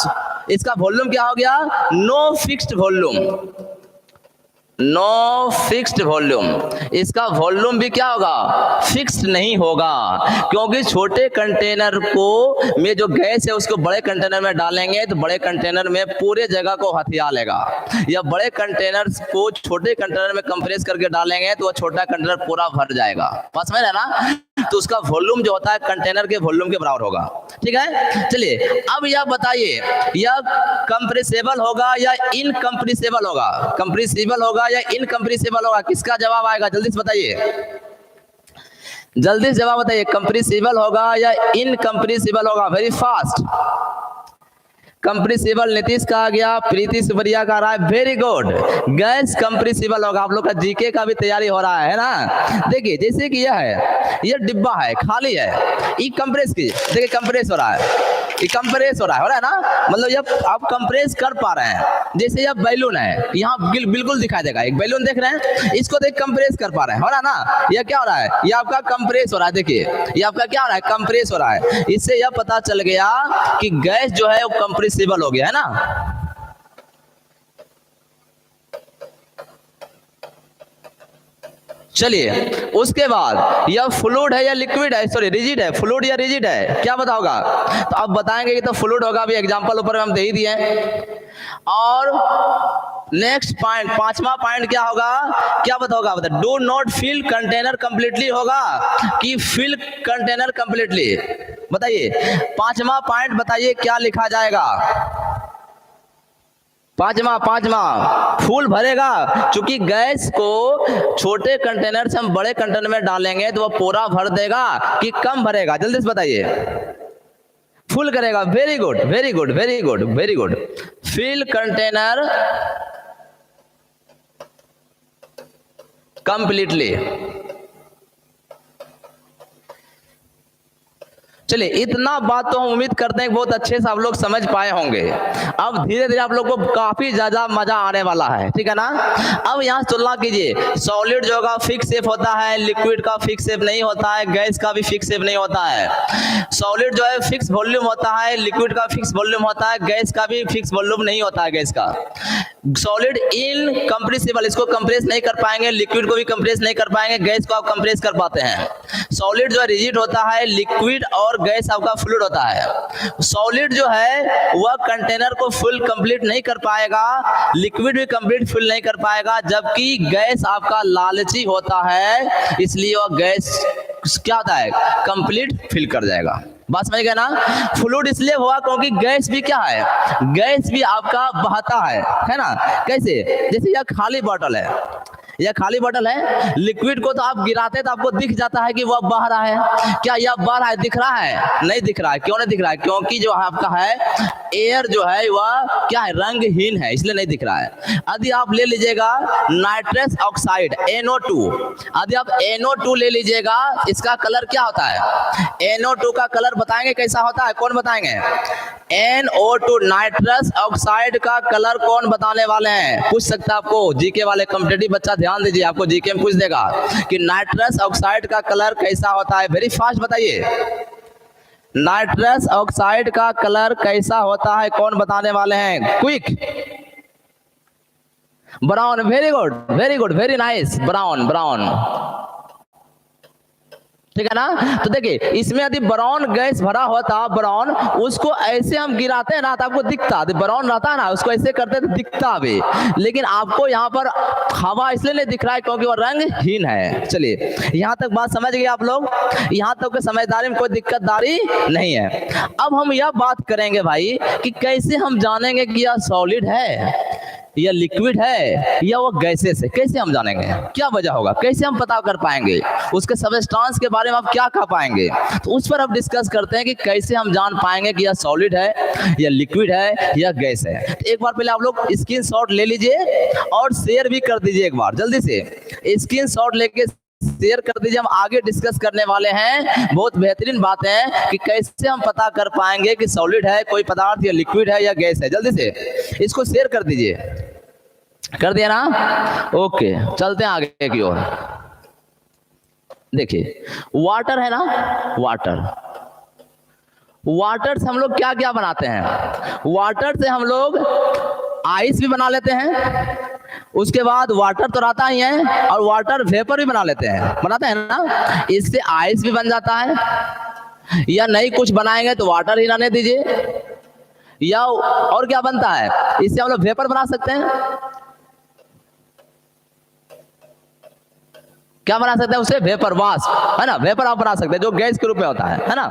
इसका वॉल्यूम क्या हो गया? No fixed volume, no fixed volume. इसका वॉल्यूम भी क्या होगा? फिक्स्ड नहीं होगा, क्योंकि छोटे कंटेनर को में जो गैस है उसको बड़े कंटेनर में डालेंगे तो बड़े कंटेनर में पूरे जगह को हथिया लेगा, या बड़े कंटेनर को छोटे कंटेनर में कंप्रेस करके डालेंगे तो वो छोटा कंटेनर पूरा भर जाएगा। पास में है ना। तो उसका वॉल्यूम जो होता है कंटेनर के वॉल्यूम के बराबर होगा, ठीक है। चलिए अब यह बताइए, यह कंप्रेसिबल होगा या इनकंप्रेसिबल होगा? कंप्रेसिबल होगा या इनकंप्रेसिबल होगा? किसका जवाब आएगा? जल्दी से बताइए, जल्दी से जवाब बताइए। कंप्रेसिबल होगा या इनकंप्रेसिबल होगा? Very fast. कंप्रेसिबल नीतीश का आ गया, प्रीति सुपरिया का आ रहा है, वेरी गुड। गैस कंप्रेसिबल होगा। आप लोग का जीके का भी तैयारी हो रहा है ना। देखिए जैसे कि यह है, यह डिब्बा है, खाली है, ये कंप्रेस की, देखिए कंप्रेस हो रहा है, ये कंप्रेस हो रहा है ना। मतलब यह आप कंप्रेस कर पा रहे हैं। जैसे यह बैलून है, यहाँ बिल्कुल दिखाई देगा, एक बैलून देख रहे हैं, इसको देख कंप्रेस कर पा रहे हैं, हो रहा ना। यह क्या हो रहा है? यह आपका कंप्रेस हो रहा है। देखिए यह आपका क्या हो रहा है? कंप्रेस हो रहा है। इससे यह पता चल गया कि गैस जो है वो कंप्रेसिबल हो गया, है ना। चलिए उसके बाद यह फ्लूइड है या लिक्विड है? सॉरी रिजिड है। फ्लूइड या रिजिड है? क्या बताओगा? तो आप बताएंगे कि तो फ्लूइड होगा, अभी एग्जांपल ऊपर हम दे ही दिए। और नेक्स्ट पॉइंट, पांचवा पॉइंट क्या होगा? क्या बताओगा? बता, do not fill container completely होगा कि फिल कंटेनर कंप्लीटली? बताइए पांचवा पॉइंट, बताइए क्या लिखा जाएगा? पांचवा फुल भरेगा, क्योंकि गैस को छोटे कंटेनर से हम बड़े कंटेनर में डालेंगे तो वो पूरा भर देगा कि कम भरेगा? जल्दी से बताइए। फुल करेगा। Very good, very good, very good, very good. Fill container completely. चलिए, इतना बात तो हम उम्मीद करते हैं कि बहुत अच्छे से आप लोग समझ पाए होंगे। अब धीरे धीरे आप लोग को काफी ज्यादा मजा आने वाला है, ठीक है ना। अब यहाँ तुलना कीजिए, सॉलिड जो होगा फिक्स शेप होता है, लिक्विड का फिक्स शेप नहीं होता है, गैस का भी फिक्स शेप नहीं होता है। सॉलिड जो है फिक्स वॉल्यूम होता है, लिक्विड का फिक्स वॉल्यूम होता है, गैस का भी फिक्स वॉल्यूम नहीं होता है। गैस का सॉलिड इनकम्प्रेसिबल, इसको कंप्रेस नहीं कर पाएंगे, लिक्विड को भी कंप्रेस नहीं कर पाएंगे, गैस को आप कंप्रेस कर पाते हैं। सॉलिड जो है रिजिड होता है, लिक्विड और गैस आपका फ्लूइड होता है। सॉलिड जो है वह कंटेनर को फुल कंप्लीट नहीं कर पाएगा, लिक्विड भी कंप्लीट फुल नहीं कर पाएगा, जबकि गैस आपका लालची होता है, इसलिए वह गैस क्या होता है, कंप्लीट फिल कर जाएगा। बात समझ गए ना। फ्लूइड इसलिए हुआ क्योंकि गैस भी क्या है, गैस भी आपका बहता है ना। कैसे, जैसे यह खाली बॉटल है, यह खाली बॉटल है, लिक्विड को तो आप गिराते तो आपको दिख जाता है कि वह बह रहा है। क्या यह बह रहा है, दिख रहा है? नहीं दिख रहा है। क्यों नहीं दिख रहा है? क्योंकि जो आपका है एयर जो है वह क्या है, रंगहीन है, इसलिए नहीं दिख रहा है। यदि आप ले लीजिएगा नाइट्रस ऑक्साइड NO2, यदि आप NO2 ले लीजिएगा, इसका कलर क्या होता है? NO2 का कलर बताएंगे कैसा होता है? कौन बताएंगे? NO2 नाइट्रस ऑक्साइड का कलर कौन बताने वाले हैं? पूछ सकता है आपको जीके वाले कॉम्पिटिटिव बच्चा, ध्यान दीजिए, आपको जीके में पूछ देगा कि नाइट्रस ऑक्साइड का कलर कैसा होता है। वेरी फास्ट बताइए, नाइट्रस ऑक्साइड का कलर कैसा होता है? कौन बताने वाले हैं? Quick. Brown. Very good, very good, very nice. Brown, brown, ठीक है ना। तो देखिए, इसमें यदि ब्राउन गैस भरा होता, ब्राउन, उसको ऐसे हम गिराते हैं ना तो आपको दिखता, ब्राउन रहता है ना, उसको ऐसे करते तो दिखता भी, लेकिन आपको यहाँ पर हवा इसलिए नहीं दिख रहा है क्योंकि वो रंगहीन है। चलिए, यहाँ तक बात समझ गए आप लोग, यहाँ तक के समझदारी में कोई दिक्कतदारी नहीं है। अब हम यह बात करेंगे भाई कि कैसे हम जानेंगे कि यह सॉलिड है या लिक्विड है या वो गैसेस है। कैसे हम जानेंगे, क्या वजह होगा, कैसे हम पता कर पाएंगे, उसके सबस्टेंस के बारे में आप क्या कह पाएंगे, तो उस पर अब डिस्कस करते हैं कि कैसे हम जान पाएंगे कि यह सॉलिड है या लिक्विड है या गैस है। तो एक बार पहले आप लोग स्क्रीनशॉट ले लीजिए और शेयर भी कर दीजिए। एक बार जल्दी से स्क्रीनशॉट लेके शेयर कर दीजिए। हम आगे डिस्कस करने वाले हैं बहुत बेहतरीन बातें हैं कि कैसे हम पता कर पाएंगे कि सॉलिड है कोई पदार्थ या लिक्विड है या गैस है। जल्दी से इसको शेयर कर दीजिए। कर दिया ना? ओके, चलते हैं आगे की ओर। देखिए, वाटर है ना, वाटर, वाटर से हम लोग क्या क्या बनाते हैं? वाटर से हम लोग आइस भी बना लेते हैं, उसके बाद वाटर तो रहता ही है और वाटर वेपर भी बना लेते हैं, बनाते हैं ना। इससे आइस भी बन जाता है, या नहीं कुछ बनाएंगे तो वाटर ही रहने दीजिए, या और क्या बनता है, इससे हम लोग वेपर बना सकते हैं। क्या बना सकते हैं उससे? वेपर, वाष्प, है ना, वेपर आप बना सकते हैं जो गैस के रूप में होता है ना।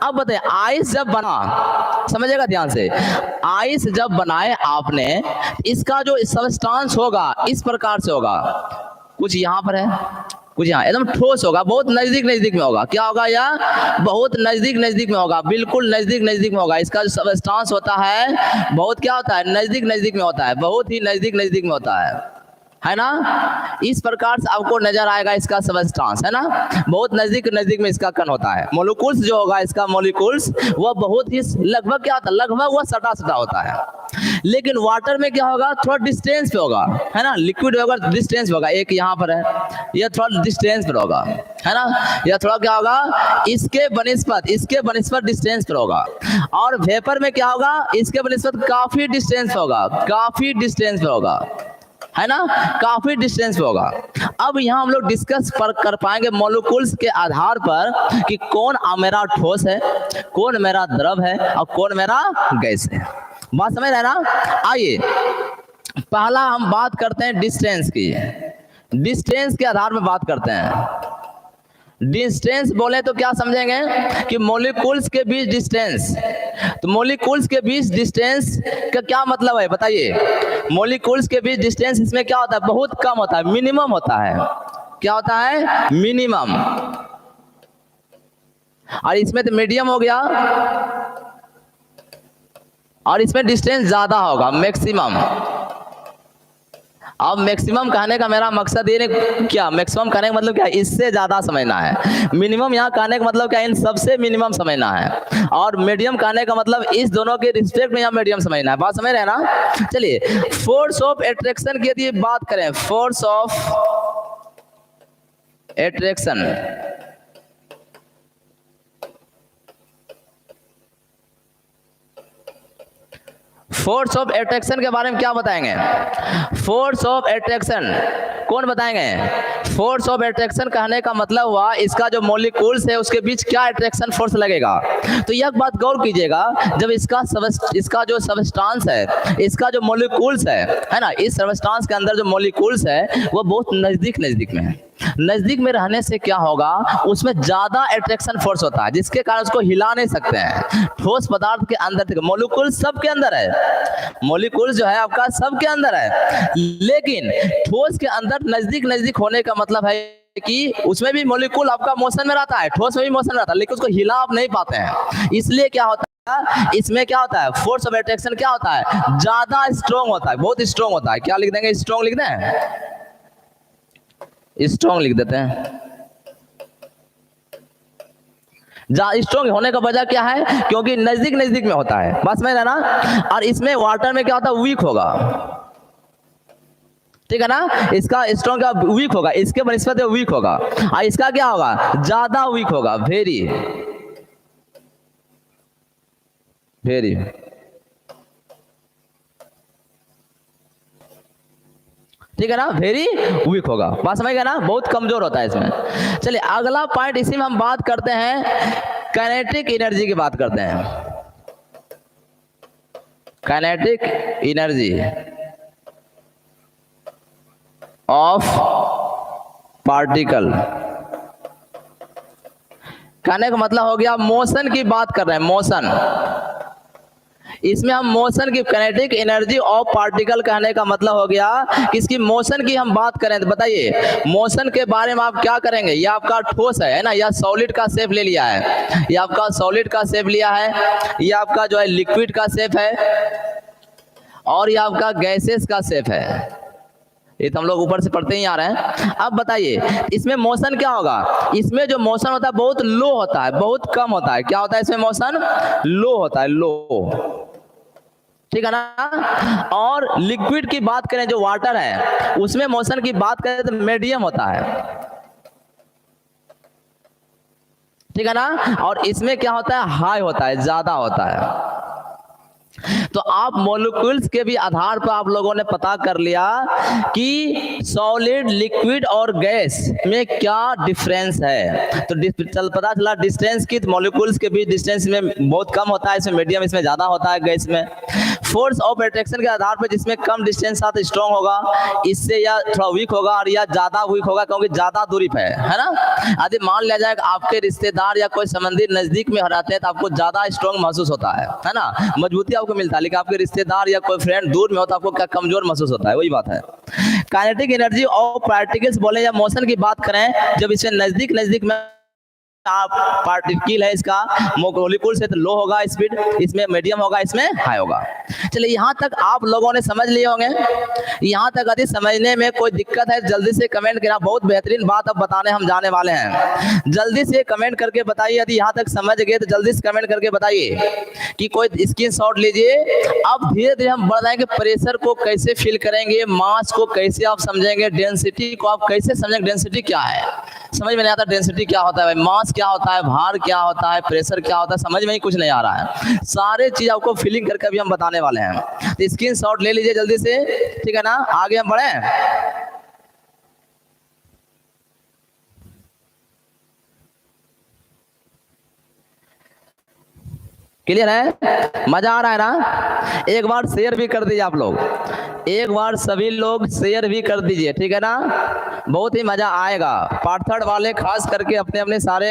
अब बताइए, आइस जब बना, समझिएगा ध्यान से, आइस जब बनाए आपने, इसका जो सबस्टेंस होगा इस प्रकार से होगा, कुछ यहाँ पर है, कुछ यहाँ, एकदम ठोस होगा, बहुत नजदीक नजदीक में होगा। क्या होगा? या बहुत नजदीक नजदीक में होगा, बिल्कुल नजदीक नजदीक में होगा। इसका जो सबस्टेंस होता है बहुत क्या होता है, नजदीक नजदीक में होता है, बहुत ही नजदीक नजदीक में होता है ना। इस प्रकार से आपको नजर आएगा इसका सबस्टेंस, है ना, बहुत नजदीक नजदीक में इसका कण होता है। मोलिक्यूल्स जो होगा इसका, मोलिक्यूल्स वह बहुत ही लगभग क्या होता है, लगभग वह सटा सटा होता है। लेकिन वाटर में क्या होगा, थोड़ा डिस्टेंस पे होगा, है ना। लिक्विड होगा डिस्टेंस पे होगा, एक यहाँ पर है, यह थोड़ा डिस्टेंस पर होगा, है ना। यह थोड़ा क्या होगा, इसके बनिस्पत डिस्टेंस पर होगा। और वेपर में क्या होगा, इसके बनिस्पत काफी डिस्टेंस पे होगा, काफी डिस्टेंस पे होगा, है ना, काफी डिस्टेंस पे होगा। अब यहाँ हम लोग डिस्कस कर पाएंगे मॉलिक्यूल्स के आधार पर कि कौन मेरा ठोस है, कौन मेरा द्रव है और कौन मेरा गैस है। बात समझ रहे हैं ना। आइए, पहला हम बात करते हैं डिस्टेंस की। डिस्टेंस के आधार पर बात करते हैं। डिस्टेंस बोले तो क्या समझेंगे कि मॉलिक्यूल्स के बीच डिस्टेंस। तो मॉलिक्यूल्स के बीच डिस्टेंस का क्या मतलब है बताइए। मॉलिक्यूल्स के बीच डिस्टेंस इसमें क्या होता है, बहुत कम होता है, मिनिमम होता है। क्या होता है? मिनिमम। और इसमें तो मीडियम हो गया, और इसमें डिस्टेंस ज्यादा होगा, मैक्सिमम। अब मैक्सिमम कहने का मेरा मकसद ये नहीं, क्या मैक्सिमम कहने का मतलब क्या, इससे ज्यादा समझना है। मिनिमम यहाँ कहने का मतलब क्या, इन सबसे मिनिमम समझना है। और मीडियम कहने का मतलब इस दोनों के रिस्पेक्ट में यहाँ मीडियम समझना है। बात समझ रहे हैं ना। चलिए, फोर्स ऑफ अट्रैक्शन की यदि बात करें, force of attraction, force of attraction के बारे में क्या बताएंगे? फोर्स ऑफ अट्रैक्शन कौन बताएंगे? फोर्स ऑफ अट्रैक्शन कहने का मतलब हुआ इसका जो मॉलिक्यूल्स है उसके बीच क्या अट्रैक्शन फोर्स लगेगा। तो यह बात गौर कीजिएगा, जब इसका जो सबस्टांस है, इसका जो मॉलिक्यूल्स है ना, इस सबस्टांस के अंदर जो मॉलिक्यूल्स है वो बहुत नजदीक में है। नजदीक में रहने से क्या होगा, उसमें ज्यादा अट्रैक्शन फोर्स होता है, जिसके कारण उसको हिला नहीं सकते हैं। ठोस पदार्थ के अंदर मॉलिक्यूल सबके अंदर है, मॉलिक्यूल जो है आपका सबके अंदर है, लेकिन ठोस के अंदर नजदीक होने का मतलब है कि उसमें भी मॉलिक्यूल आपका मोशन में रहता है, ठोस में भी मोशन रहता है, लेकिन उसको हिला आप नहीं पाते हैं। इसलिए क्या होता है, इसमें क्या होता है, फोर्स ऑफ अट्रैक्शन क्या होता है, ज्यादा स्ट्रॉन्ग होता है, बहुत स्ट्रॉन्ग होता है। क्या लिख देंगे, स्ट्रॉन्ग लिख दें, स्ट्रॉन्ग लिख देते हैं। स्ट्रॉन्ग होने का वजह क्या है, क्योंकि नजदीक में होता है, बस में ना। और इसमें वाटर में क्या होता है, वीक होगा, ठीक है ना। इसका स्ट्रॉन्ग का वीक होगा, इसके बनिस्बत वीक होगा, और इसका क्या होगा, ज्यादा वीक होगा, वेरी, ठीक है ना, वेरी वीक होगा। बात समझ गया ना, बहुत कमजोर होता है इसमें। चलिए अगला पॉइंट, इसी में हम बात करते हैं काइनेटिक एनर्जी की बात करते हैं। काइनेटिक एनर्जी ऑफ पार्टिकल, कहने का मतलब हो गया मोशन की बात कर रहे हैं, मोशन। इसमें हम मोशन की काइनेटिक एनर्जी ऑफ पार्टिकल कहने का मतलब हो गया कि इसकी मोशन की हम बात करें तो बताइए मोशन के बारे में आप क्या करेंगे। ये आपका ठोस है ना, या सॉलिड का शेप ले लिया है, ये आपका सॉलिड का शेप लिया है, ये आपका जो है लिक्विड का शेप है, और ये आपका गैसेस का शेप है। ये तो हम लोग ऊपर से पढ़ते ही आ रहे हैं। अब बताइए इसमें मोशन क्या होगा, इसमें जो मोशन होता है बहुत लो होता है, बहुत कम होता है। क्या होता है इसमें मोशन, लो होता है, लो, ठीक है ना। और लिक्विड की बात करें जो वाटर है, उसमें मोशन की बात करें तो मीडियम होता है, ठीक है ना। और इसमें क्या होता है, हाई होता है, ज्यादा होता है। तो आप मॉलिक्यूल्स के भी आधार पर आप लोगों ने पता कर लिया कि सॉलिड, लिक्विड और गैस में क्या डिफरेंस है। तो पता चला डिस्टेंस की, तो मॉलिक्यूल्स के बीच डिस्टेंस में बहुत कम होता है, इसमें मीडियम, इसमें ज्यादा होता है गैस में। फोर्स ऑफ अट्रैक्शन के आधार पर जिसमें कम डिस्टेंस साथ स्ट्रॉन्ग होगा, इससे या थोड़ा वीक होगा, और या ज्यादा वीक होगा क्योंकि ज्यादा दूरी पे है ना। यदि मान लिया जाए आपके रिश्तेदार या कोई संबंधी नजदीक में रहते हैं तो आपको ज्यादा स्ट्रॉन्ग महसूस होता है ना, मजबूती आपको मिलता है। लेकिन आपके रिश्तेदार या कोई फ्रेंड दूर में हो तो आपको क्या कमजोर महसूस होता है, वही बात है। काइनेटिक एनर्जी ऑफ पार्टिकल्स बोले या मोशन की बात करें, जब इसमें नजदीक में पार्टिकल है, इसका मॉलिक्यूल से तो लो होगा स्पीड, इसमें मीडियम होगा, इसमें हाई होगा। चलिए यहाँ तक आप लोगों ने समझ लिए होंगे। यहाँ तक यदि समझने में कोई दिक्कत है जल्दी से कमेंट करना, बहुत बेहतरीन बात अब बताने हम जाने वाले हैं। जल्दी से कमेंट करके बताइए, यदि यहाँ तक समझ गए तो जल्दी से कमेंट करके बताइए कि कोई स्क्रीनशॉट लीजिए। अब धीरे धीरे हम बढ़ाएंगे, प्रेशर को कैसे फील करेंगे, मास को कैसे आप समझेंगे, डेंसिटी को आप कैसे समझेंगे, डेंसिटी क्या है समझ में नहीं आता, डेंसिटी क्या होता है भाई, मास क्या होता है, भार क्या होता है, प्रेशर क्या होता है, समझ में ही कुछ नहीं आ रहा है। सारे चीज आपको फीलिंग करके भी हम बताने वाले हैं, तो स्क्रीनशॉट ले लीजिए जल्दी से, ठीक है ना। आगे हम बढ़े, क्लियर है, मजा आ रहा है ना। एक बार शेयर भी कर दीजिए आप लोग, एक बार सभी लोग शेयर भी कर दीजिए, ठीक है ना, बहुत ही मजा आएगा। पार्ट थर्ड वाले खास करके अपने अपने सारे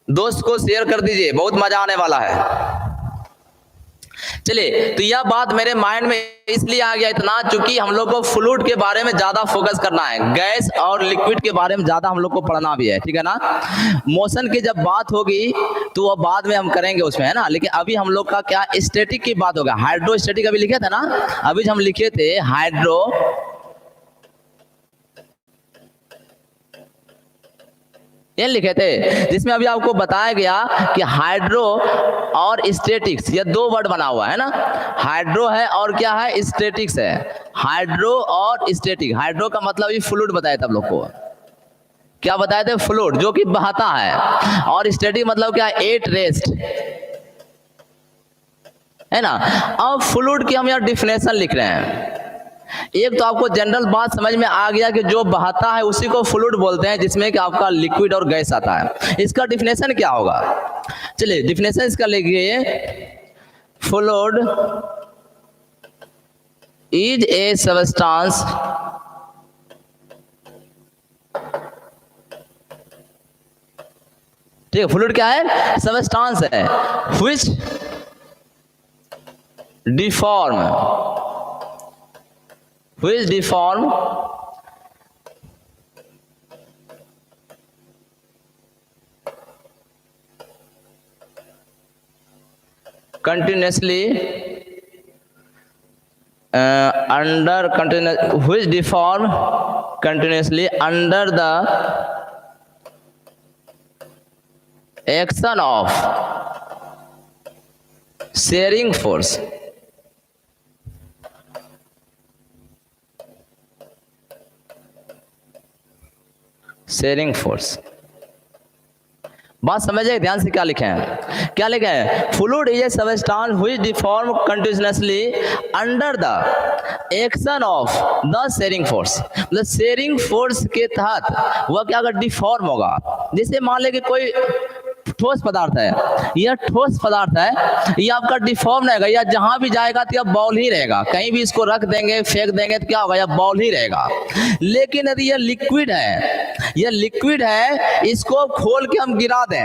दोस्त को शेयर कर दीजिए, बहुत मजा आने वाला है। चलिए, तो यह बात मेरे माइंड में इसलिए आ गया इतना, चूंकि हम लोग को फ्लूइड के बारे में ज्यादा फोकस करना है, गैस और लिक्विड के बारे में ज्यादा हम लोग को पढ़ना भी है, ठीक है ना। मोशन की जब बात होगी तो वह बाद में हम करेंगे उसमें, है ना। लेकिन अभी हम लोग का क्या स्टैटिक की बात होगा। हाइड्रोस्टैटिक अभी लिखे थे ना, अभी हम लिखे थे हाइड्रो ये लिखे थे, जिसमें अभी आपको बताया गया कि हाइड्रो और स्टैटिक्स, ये दो वर्ड बना हुआ है ना। हाइड्रो है और क्या है, स्टैटिक्स है। हाइड्रो और स्टैटिक, हाइड्रो का मतलब ये फ्लूइड बताया था आप लोग को, क्या बताए थे, फ्लूइड जो कि बहता है, और स्टैटिक मतलब क्या, एट रेस्ट, है ना। अब फ्लूइड की हम यहाँ डिफिनेशन लिख रहे हैं। एक तो आपको जनरल बात समझ में आ गया कि जो बहता है उसी को फ्लूइड बोलते हैं, जिसमें कि आपका लिक्विड और गैस आता है। इसका डिफिनेशन क्या होगा, चलिए डिफिनेशन इसका लिखिए। फ्लूइड इज ए सबस्टांस ठीक है, फ्लूइड क्या है, सबस्टांस है, which deform continuously under the action of shearing force। Sharing force, बात समझिए ध्यान से, क्या लिखे हैं, क्या लिखे हैं, fluid is a substance which deform continuously under the action of the sharing force. मतलब शेयरिंग फोर्स के तहत वह क्या अगर डिफॉर्म होगा। जैसे मान ले कि कोई ठोस पदार्थ है, यह ठोस पदार्थ है, यह आपका डिफॉर्म नहीं होगा, यह जहां भी जाएगा तो यह बॉल ही रहेगा, कहीं भी इसको रख देंगे फेंक देंगे तो क्या होगा, यह बॉल ही रहेगा। लेकिन यदि यह लिक्विड है, यह लिक्विड है, इसको खोल के हम गिरा दें,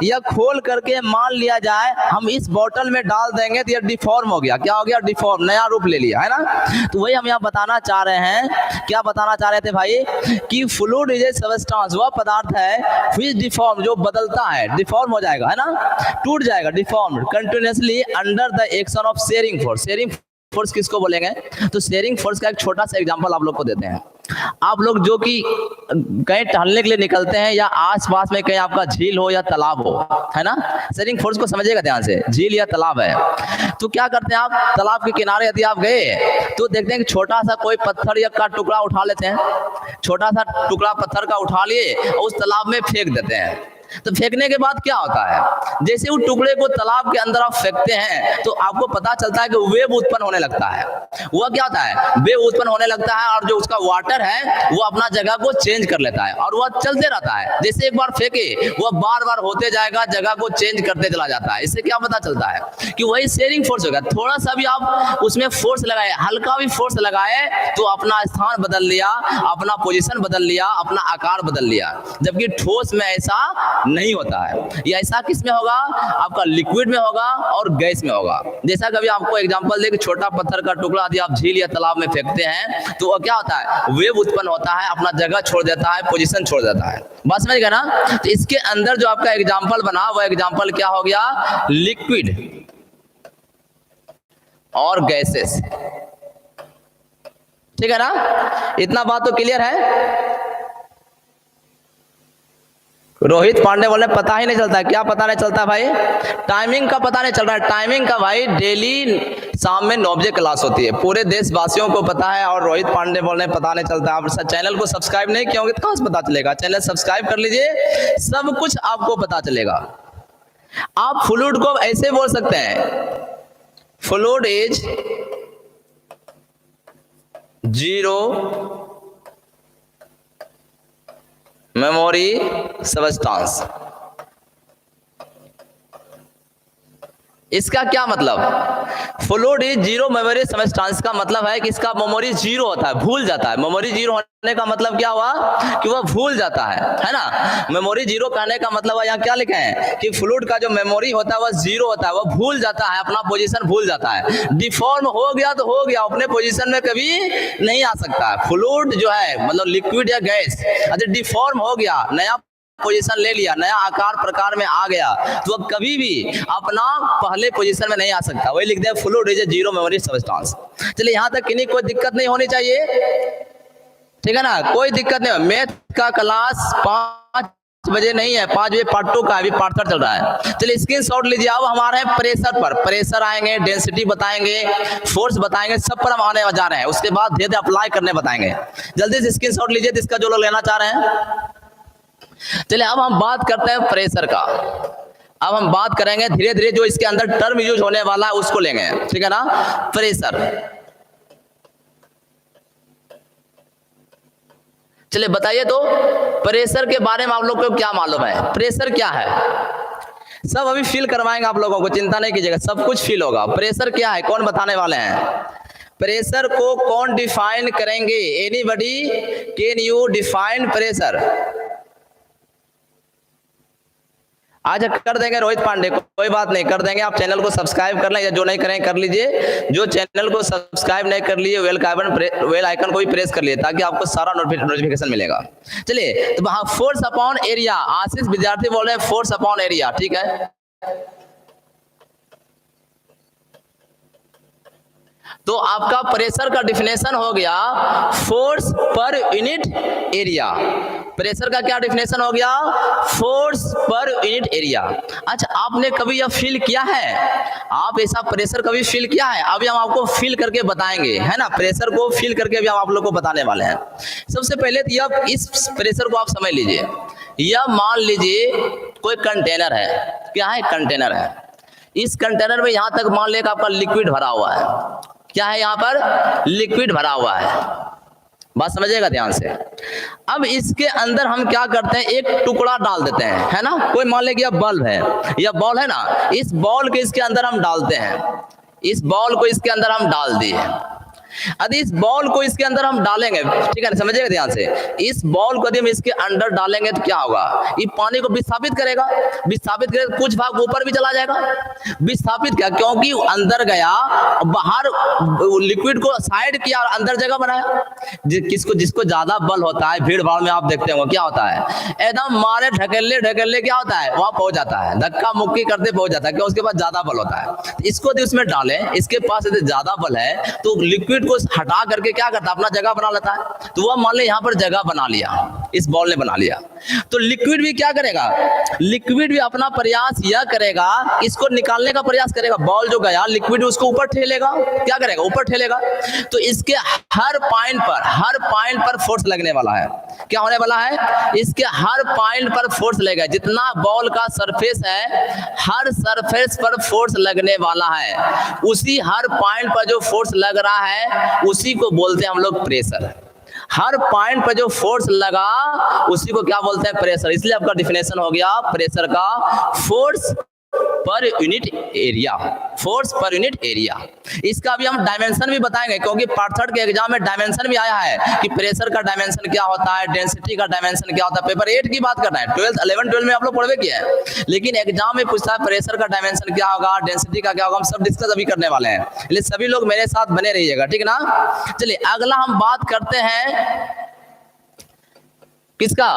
यह खोल करके मान लिया जाए हम इस बोतल में डाल देंगे तो यह डिफॉर्म हो गया, क्या हो गया, डिफॉर्म, नया रूप ले लिया, है ना। तो वही हम यहाँ बताना चाह रहे हैं, क्या बताना चाह रहे थे भाई, कि फ्लूइड इज ए सबस्टांस, वह पदार्थ है व्हिच डिफॉर्म, जो बदलता है, डिफॉर्म हो जाएगा, है ना, टूट जाएगा, deform continuously under the action of sharing force. Sharing force किसको बोलेंगे, तो शेयरिंग फोर्स का एक छोटा सा एग्जांपल आप लोग को देते हैं। आप लोग जो कि कहीं टहलने के लिए निकलते हैं या आसपास में कहीं आपका झील हो या तालाब हो, है ना, शेयरिंग फोर्स को समझिएगा ध्यान से, झील या तालाब है तो क्या करते हैं आप, तालाब के किनारे यदि आप गए तो देखते हैं कि छोटा सा कोई पत्थर या का टुकड़ा उठा लेते हैं, छोटा सा टुकड़ा पत्थर का उठा लिए और उस तालाब में फेंक देते हैं। तो फेंकने के बाद क्या होता है, जैसे उस टुकड़े को तालाब के अंदर आप फेंकते हैं तो आपको पता चलता है कि वेव उत्पन्न होने लगता है। वह क्या होता है, वेव उत्पन्न होने लगता है और जो उसका वाटर है वो अपना जगह को चेंज कर लेता है और वह चलते रहता है। जैसे एक बार फेंके वह बार बार होते जाएगा, जगह को चेंज करते चला जाता है। इससे क्या पता चलता है कि वही शेयरिंग फोर्स होगा। थोड़ा सा भी आप उसमें फोर्स लगाए, हल्का भी फोर्स लगाए तो अपना स्थान बदल लिया, अपना पोजीशन बदल लिया, अपना आकार बदल लिया। जबकि ठोस में ऐसा नहीं होता है। ये ऐसा किस में होगा, आपका लिक्विड में होगा और गैस में होगा। जैसा कभी आपको एग्जांपल दे कि छोटा पत्थर का टुकड़ा यदि आप झील या तालाब में फेंकते हैं तो वो क्या होता है, वेव उत्पन्न होता है, अपना जगह छोड़ देता है, पोजीशन छोड़ देता है। बात समझ गए ना। तो इसके अंदर जो आपका एग्जांपल बना वो एग्जांपल क्या हो गया, लिक्विड और गैसेस, ठीक है ना। इतना बात तो क्लियर है। रोहित पांडे बोले पता ही नहीं चलता, क्या पता नहीं चलता भाई, टाइमिंग का पता नहीं चल रहा है। टाइमिंग का भाई डेली शाम में 9 बजे क्लास होती है, पूरे देशवासियों को पता है। और रोहित पांडे बोल रहे पता नहीं चलता। आप चैनल को सब्सक्राइब नहीं किए होंगे तो कहां से पता चलेगा। चैनल सब्सक्राइब कर लीजिए, सब कुछ आपको पता चलेगा। आप फ्लूइड को ऐसे बोल सकते हैं, fluid is zero memory substance. इसका क्या मतलब, fluid is zero memory substance का मतलब है कि इसका मेमोरी जीरो होता है, भूल जाता है। मेमोरी जीरो होने का मतलब क्या हुआ कि वह भूल जाता है ना। मेमोरी जीरो कहने का मतलब है, यहाँ क्या लिखे हैं कि फ्लूइड का जो मेमोरी होता है वह जीरो होता है, वह भूल जाता है, अपना पोजीशन भूल जाता है। डिफॉर्म हो गया तो हो गया, अपने पोजीशन में कभी नहीं आ सकता है। फ्लूइड जो है मतलब लिक्विड या गैस, अगर डिफॉर्म हो गया, नया पोजीशन ले लिया, नया आकार प्रकार में आ गया, तो अब कभी भी अपना पहले पोजीशन में नहीं आ सकता। वही लिखते हैं fluid is a zero memory substance. चलिए यहाँ तक किन्हीं कोई दिक्कत नहीं होनी चाहिए, ठीक है ना, कोई दिक्कत नहीं। मैथ का क्लास 5 बजे नहीं है, 5 बजे पार्ट 2 का, अभी पार्ट 3 चल रहा है। चलिए स्क्रीन शॉट लीजिए। अब हमारे प्रेशर पर, प्रेशर आएंगे, डेंसिटी बताएंगे, फोर्स बताएंगे, सब पर हम आने जा रहे हैं। उसके बाद धीरे धीरे अप्लाई करने बताएंगे। जल्दी से स्क्रीन शॉट लीजिए जिसका जो लोग लेना चाह रहे हैं। चलिए अब हम बात करते हैं प्रेशर का। अब हम बात करेंगे धीरे धीरे, जो इसके अंदर टर्म यूज होने वाला है उसको लेंगे, ठीक है ना। प्रेशर, चलिए बताइए तो प्रेशर के बारे में आप लोग को क्या मालूम है, प्रेशर क्या है। सब अभी फील करवाएंगे आप लोगों को, चिंता नहीं कीजिएगा, सब कुछ फील होगा। प्रेशर क्या है, कौन बताने वाले हैं। प्रेशर को कौन डिफाइन करेंगे, anybody can you define pressure. आज कर देंगे रोहित पांडे, कोई बात नहीं, कर देंगे। आप चैनल को सब्सक्राइब कर लें, या जो नहीं करें कर लीजिए। जो चैनल को सब्सक्राइब नहीं कर लिए वेल आइकन को भी प्रेस कर लिए, ताकि आपको सारा नोटिफिकेशन मिलेगा। चलिए तो वहां फोर्स अपॉन एरिया, आशीष विद्यार्थी बोल रहे हैं फोर्स अपॉन एरिया, ठीक है। तो आपका प्रेशर का डिफिनेशन हो गया force per unit area. Pressure का क्या डिफिनेशन हो गया, फोर्स पर यूनिट एरिया। अच्छा, आपने कभी यह फील किया है, आप ऐसा प्रेशर कभी फील किया है। अभी हम आपको फील करके बताएंगे, है ना, प्रेशर को फील करके अभी हम आप लोग को बताने वाले हैं। सबसे पहले तो यह इस प्रेशर को आप समझ लीजिए। यह मान लीजिए कोई कंटेनर है, क्या है, कंटेनर है। इस कंटेनर में यहां तक मान लेगा आपका लिक्विड भरा हुआ है। क्या है, यहां पर लिक्विड भरा हुआ है, बात समझिएगा ध्यान से। अब इसके अंदर हम क्या करते हैं, एक टुकड़ा डाल देते हैं, है ना। कोई मान ले कि यह बल्ब है, यह बॉल है ना, इस बॉल के इसके अंदर हम डालते हैं, इस बॉल को इसके अंदर हम डाल दिए। यदि इस बॉल को इसके अंदर हम डालेंगे, ठीक है, समझिएगा ध्यान से, इस बॉल को यदि हम इसके अंदर डालेंगे तो क्या होगा, ये पानी को विस्थापित करेगा, विस्थापित करेगा, कुछ भाग ऊपर भी चला जाएगा। विस्थापित क्या, क्योंकि अंदर गया, बाहर लिक्विड को साइड किया और अंदर जगह बनाया। जिसको ज्यादा बल होता है, भीड़ भाड़ में आप देखते हो क्या होता है, एकदम मारे ढकेले ढकेले क्या होता है, वहां पहुंच जाता है, धक्का मुक्की करते पहुंच जाता है, क्यों, उसके पास ज्यादा बल होता है। इसको यदि उसमें डालें, इसके पास यदि ज्यादा बल है, तो लिक्विड को हटा करके क्या करता है, अपना जगह बना लेता है। तो वह मान ले यहाँ पर जगह बना लिया, इस बॉल ने बना लिया। तो लिक्विड भी क्या करेगा, लिक्विड भी अपना प्रयास यह करेगा, इसको निकालने का प्रयास करेगा। बॉल जो गया, लिक्विड उसको ऊपर ठेलेगा, क्या करेगा, ऊपर ठेलेगा। तो इसके हर पॉइंट पर फोर्स लगने वाला है। क्या होने वाला है, इसके हर पॉइंट पर फोर्स लगेगा। जितना बॉल का सरफेस है, हर सरफेस पर फोर्स लगने वाला है। उसी हर पॉइंट पर जो फोर्स लग रहा है, उसी को बोलते हैं हम लोग प्रेशर। हर पॉइंट पर जो फोर्स लगा उसी को क्या बोलते हैं, प्रेशर। इसलिए आपका डिफिनेशन हो गया प्रेशर का, force per unit area, force per unit area. इसका भी हम डायमेंशन भी बताएंगे, क्योंकि पार्ट 3 के एग्जाम में डायमेंशन भी आया है कि प्रेशर का डायमेंशन क्या होता है, डेंसिटी का डायमेंशन क्या होता है। पेपर 8 की बात कर रहे हैं, 11-12 में आप लोग पढ़वे किया है, लेकिन एग्जाम में पूछता है प्रेशर का डायमेंशन क्या होगा, डेंसिटी का क्या होगा। हम सब डिस्कस अभी करने वाले हैं, इसलिए सभी लोग मेरे साथ बने रहिएगा, ठीक ना। चलिए अगला हम बात करते हैं किसका,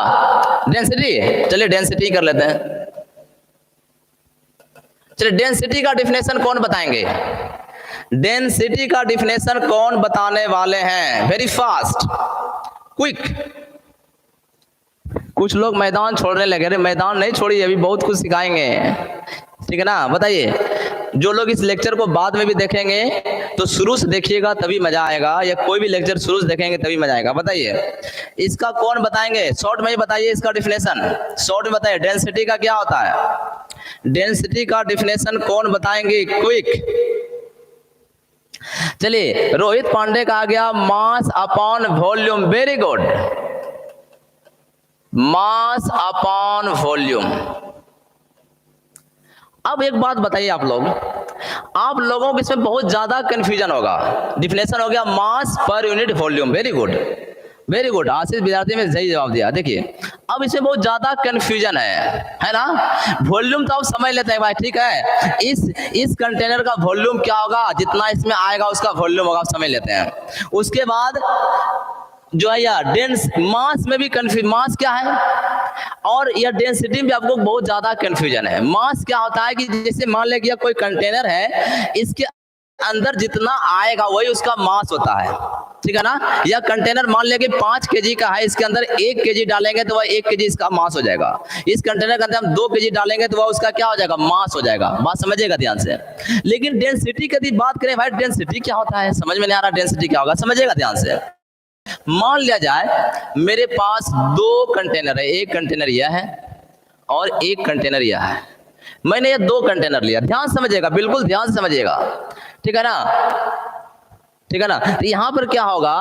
डेंसिटी। चलिए डेंसिटी कर लेते हैं। चलिए डेंसिटी का डिफिनेशन कौन बताएंगे, डेंसिटी का डिफिनेशन कौन बताने वाले हैं, वेरी फास्ट क्विक। कुछ लोग मैदान छोड़ने लगे, अरे मैदान नहीं छोड़िए, अभी बहुत कुछ सिखाएंगे, ठीक है ना। बताइए, जो लोग इस लेक्चर को बाद में भी देखेंगे तो शुरू से देखिएगा तभी मजा आएगा, या कोई भी लेक्चर शुरू से देखेंगे तभी मजा आएगा। बताइए इसका कौन बताएंगे, शॉर्ट में ही बताइए इसका डिफिनेशन, शॉर्ट में बताइए डेंसिटी का क्या होता है, डेंसिटी का डिफिनेशन कौन बताएंगे, क्विक। चलिए रोहित पांडे का आ गया mass upon volume, very good, mass upon volume. अब एक बात बताइए आप लोगों को इसमें बहुत ज्यादा कंफ्यूजन होगा। डिफिनेशन हो गया मास पर unit volume, very good very good, Ashish Vidyarthi ने सही जवाब दिया। देखिए अब इसमें बहुत ज्यादा कंफ्यूजन है ना। वॉल्यूम तो आप समझ लेते हैं भाई, ठीक है, इस कंटेनर का वॉल्यूम क्या होगा, जितना इसमें आएगा उसका वॉल्यूम होगा, आप समझ लेते हैं। उसके बाद जो है यार डेंस मास में भी कंफ्यूज, मास क्या है और यह डेंसिटी में आपको बहुत ज्यादा कंफ्यूजन है। मास क्या होता है कि जैसे मान ले कि कोई कंटेनर है, इसके अंदर जितना आएगा वही उसका मास होता है, ठीक है ना। यह कंटेनर मान ले कि 5 केजी का है, इसके अंदर 1 केजी डालेंगे तो वह 1 केजी इसका मास हो जाएगा। इस कंटेनर के अंदर हम 2 केजी डालेंगे तो वह उसका क्या हो जाएगा, मास हो जाएगा। बात समझिएगा ध्यान से। लेकिन डेंसिटी की बात करें भाई, डेंसिटी क्या होता है, समझ में नहीं आ रहा डेंसिटी क्या होगा, समझिएगा ध्यान से। मान लिया जाए मेरे पास 2 कंटेनर है, एक कंटेनर यह है और एक कंटेनर यह है। मैंने ये 2 कंटेनर लिया, ध्यान समझिएगा, बिल्कुल ध्यान से समझिएगा, ठीक है ना, ठीक है ना। तो यहाँ पर क्या होगा,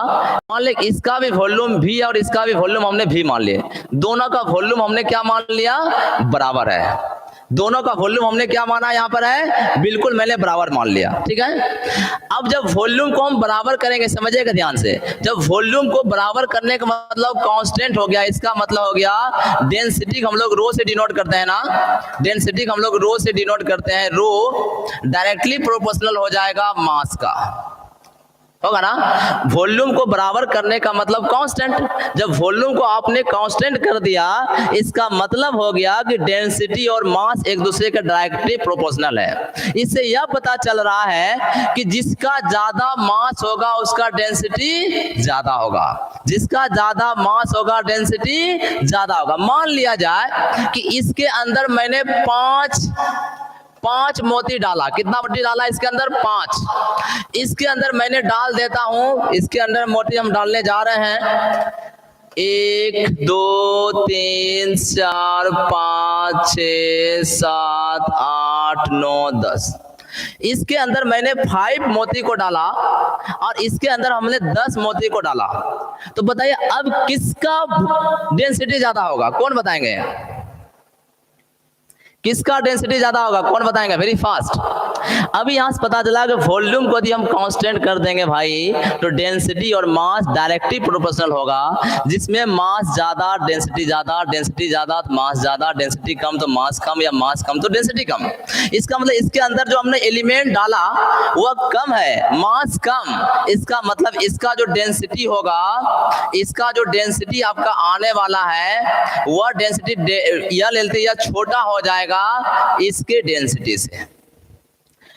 मान ले इसका भी वॉल्यूम भी और इसका भी वॉल्यूम हमने भी मान लिया, दोनों का वॉल्यूम हमने क्या मान लिया, बराबर है। दोनों का वॉल्यूम हमने क्या माना यहाँ पर है, बिल्कुल मैंने बराबर मान लिया, ठीक है। अब जब वॉल्यूम को हम बराबर करेंगे, समझिएगा ध्यान से, जब वॉल्यूम को बराबर करने का मतलब कांस्टेंट हो गया, इसका मतलब हो गया डेंसिटी हम लोग रो से डिनोट करते हैं ना, डेंसिटी हम लोग रो से डिनोट करते हैं, रो डायरेक्टली प्रोपोर्शनल हो जाएगा मास का, होगा ना। वॉल्यूम को बराबर करने का मतलब कांस्टेंट, जब वॉल्यूम को आपने कांस्टेंट कर दिया, इसका मतलब हो गया कि डेंसिटी और मास एक दूसरे के डायरेक्टली प्रोपोर्शनल है। इससे यह पता चल रहा है कि जिसका ज्यादा मास होगा उसका डेंसिटी ज्यादा होगा, जिसका ज्यादा मास होगा डेंसिटी ज्यादा होगा। मान लिया जाए कि इसके अंदर मैंने 5 मोती डाला, कितना मोती डाला इसके अंदर, 5। इसके अंदर मैंने डाल देता हूं, इसके अंदर मोती हम डालने जा रहे हैं 1 2 3 4 5 6 7 8 9 10। इसके अंदर मैंने 5 मोती को डाला और इसके अंदर हमने 10 मोती को डाला। तो बताइए अब किसका डेंसिटी ज्यादा होगा, कौन बताएंगे, किसका डेंसिटी ज्यादा होगा, कौन बताएंगे, वेरी फास्ट। अभी यहां से पता चला कि वॉल्यूम को यदि हम कांस्टेंट कर देंगे भाई, तो डेंसिटी और मास डायरेक्टली प्रोपोर्शनल होगा, जिसमें मास ज्यादा डेंसिटी ज्यादा, डेंसिटी ज्यादा तो मास ज्यादा, डेंसिटी कम तो मास कम, या मास कम तो डेंसिटी कम। इसका मतलब इसके अंदर जो हमने एलिमेंट डाला वह कम है, मास कम, इसका मतलब इसका जो डेंसिटी होगा, इसका जो डेंसिटी आपका आने वाला है वह डेंसिटी यह लेते या छोटा हो जाएगा इसके डेंसिटी से।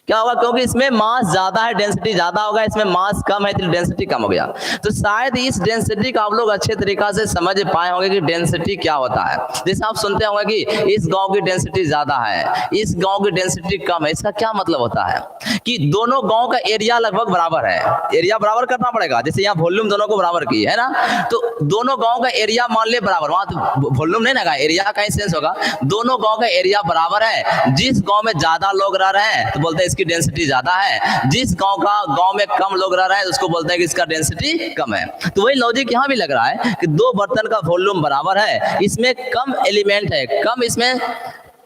क्या होगा, क्योंकि इसमें मास ज्यादा है डेंसिटी ज्यादा होगा, इसमें मास कम है तो डेंसिटी कम हो गया। तो शायद इस डेंसिटी का आप लोग अच्छे तरीका से समझ पाए होंगे कि डेंसिटी क्या होता है। जैसे आप सुनते होंगे कि इस गांव की डेंसिटी ज्यादा है, इस गांव की डेंसिटी कम है, इसका क्या मतलब होता है कि दोनों गांव का एरिया लगभग बराबर है, एरिया बराबर करना पड़ेगा। जैसे यहाँ वॉल्यूम दोनों को बराबर की है ना, तो दोनों गांव का एरिया मान ले बराबर, वहां तो वॉल्यूम नहीं लगा, एरिया का ही सेंस होगा। दोनों गांव का एरिया बराबर है, जिस गांव में ज्यादा लोग रह रहे हैं तो बोलते हैं इसकी डेंसिटी ज्यादा है, जिस गांव में कम लोग रह रहे हैं उसको बोलते हैं कि इसका डेंसिटी कम है। तो वही लॉजिक यहां भी लग रहा है कि 2 बर्तन का वॉल्यूम बराबर है, इसमें कम एलिमेंट है, कम इसमें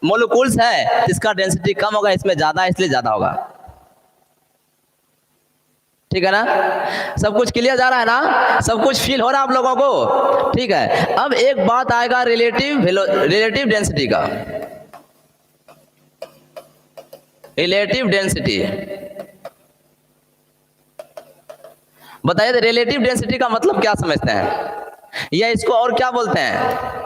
मोलिक्यूल्स है, इसका डेंसिटी कम होगा, इसमें ज्यादा है इसलिए ज्यादा होगा, ठीक है ना। सब कुछ क्लियर जा रहा है ना, सब कुछ फील हो रहा है आप लोगों को, ठीक है। अब एक बात आएगा रिलेटिव डेंसिटी का, रिलेटिव डेंसिटी। बताइए रिलेटिव डेंसिटी का मतलब क्या समझते हैं, या इसको और क्या बोलते हैं,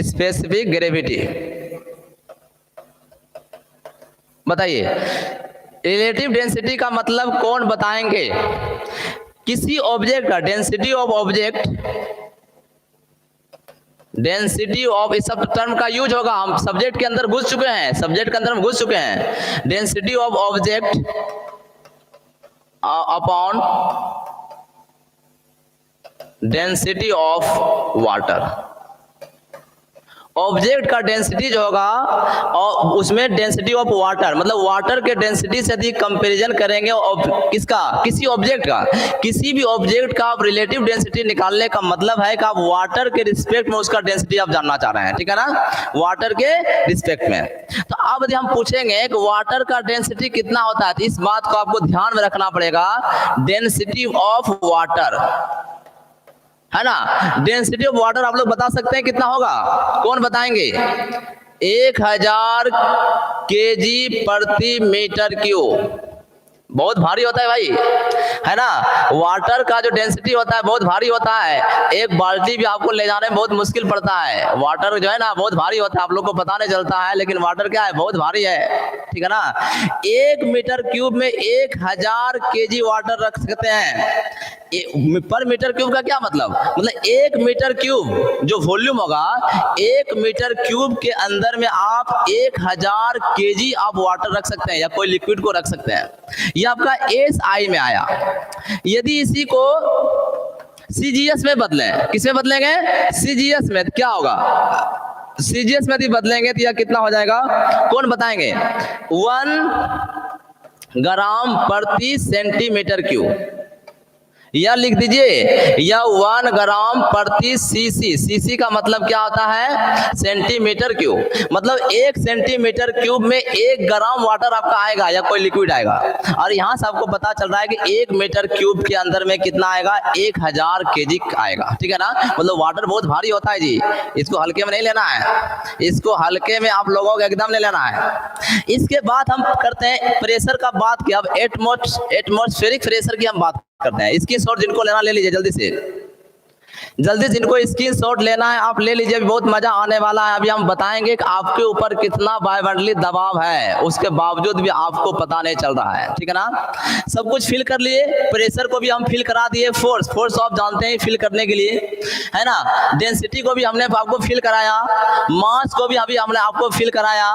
स्पेसिफिक ग्रेविटी। बताइए रिलेटिव डेंसिटी का मतलब कौन बताएंगे, किसी ऑब्जेक्ट का density of object, density of, इस सब टर्म का यूज होगा, हम सब्जेक्ट के अंदर घुस चुके हैं, सब्जेक्ट के अंदर हम घुस चुके हैं। Density of object upon density of water. Object का डेंसिटी जो होगा और उसमें डेंसिटी ऑफ वाटर, मतलब वाटर के डेंसिटी से यदि कंपैरिजन करेंगे किसका, किसी ऑब्जेक्ट का, किसी भी ऑब्जेक्ट का आप रिलेटिव डेंसिटी निकालने का मतलब है कि आप वाटर के रिस्पेक्ट में उसका डेंसिटी आप जानना चाह रहे हैं, ठीक है ना, वाटर के रिस्पेक्ट में। तो अब यदि हम पूछेंगे कि वाटर का डेंसिटी कितना होता है, तो इस बात को आपको ध्यान में रखना पड़ेगा, डेंसिटी ऑफ वाटर, है ना, डेंसिटी ऑफ वाटर आप लोग बता सकते हैं कितना होगा, कौन बताएंगे? 1000 kg प्रति मीटर क्यूब। बहुत भारी होता है भाई, है ना, वाटर का जो डेंसिटी होता है बहुत भारी होता है, एक बाल्टी भी आपको ले जाने में बहुत मुश्किल पड़ता है, वाटर जो है ना बहुत भारी होता है, आप लोग को पता नहीं चलता है, लेकिन वाटर क्या है, बहुत भारी है, ठीक है ना। 1 मीटर क्यूब में 1000 kg वाटर रख सकते हैं। पर मीटर क्यूब का क्या मतलब, 1 मीटर क्यूब जो वॉल्यूम होगा, 1 मीटर क्यूब के अंदर में आप 1000 kg आप वाटर रख सकते हैं या कोई लिक्विड को रख सकते हैं। ये आपका SI में आया। यदि इसी को CGS में बदलें, किसमें बदलेंगे, CGS में, तो क्या होगा, CGS में यदि बदलेंगे तो यह कितना हो जाएगा, कौन बताएंगे? 1 ग्राम प्रति सेंटीमीटर क्यूब, या लिख दीजिए या 1 ग्राम प्रति सीसी का मतलब क्या होता है, सेंटीमीटर क्यूब, मतलब 1 सेंटीमीटर क्यूब में 1 ग्राम वाटर आपका आएगा या कोई लिक्विड आएगा। और यहाँ से आपको पता चल रहा है कि 1 मीटर क्यूब के अंदर में कितना आएगा, 1000 kg आएगा, ठीक है ना। मतलब वाटर बहुत भारी होता है जी, इसको हल्के में नहीं लेना है, इसको हल्के में आप लोगों को एकदम नहीं लेना है। इसके बाद हम करते हैं प्रेशर का बात किया, अब एटमॉस्फेरिक प्रेशर की हम बात करते हैं। स्क्रीन शॉट जिनको लेना ले लीजिए, जल्दी से जल्दी, जिनको स्क्रीन शॉट लेना है आप ले लीजिए, बहुत मजा आने वाला है। अभी हम बताएंगे कि आपके ऊपर कितना वायुमंडलीय दबाव है, उसके बावजूद भी आपको पता नहीं चल रहा है, ठीक है ना। सब कुछ फिल कर लिए, प्रेशर को भी हम फिल करा दिए, फोर्स आप जानते हैं फिल करने के लिए, है ना, डेंसिटी को भी हमने आपको फिल कराया, मास को भी अभी हमने आपको फिल कराया,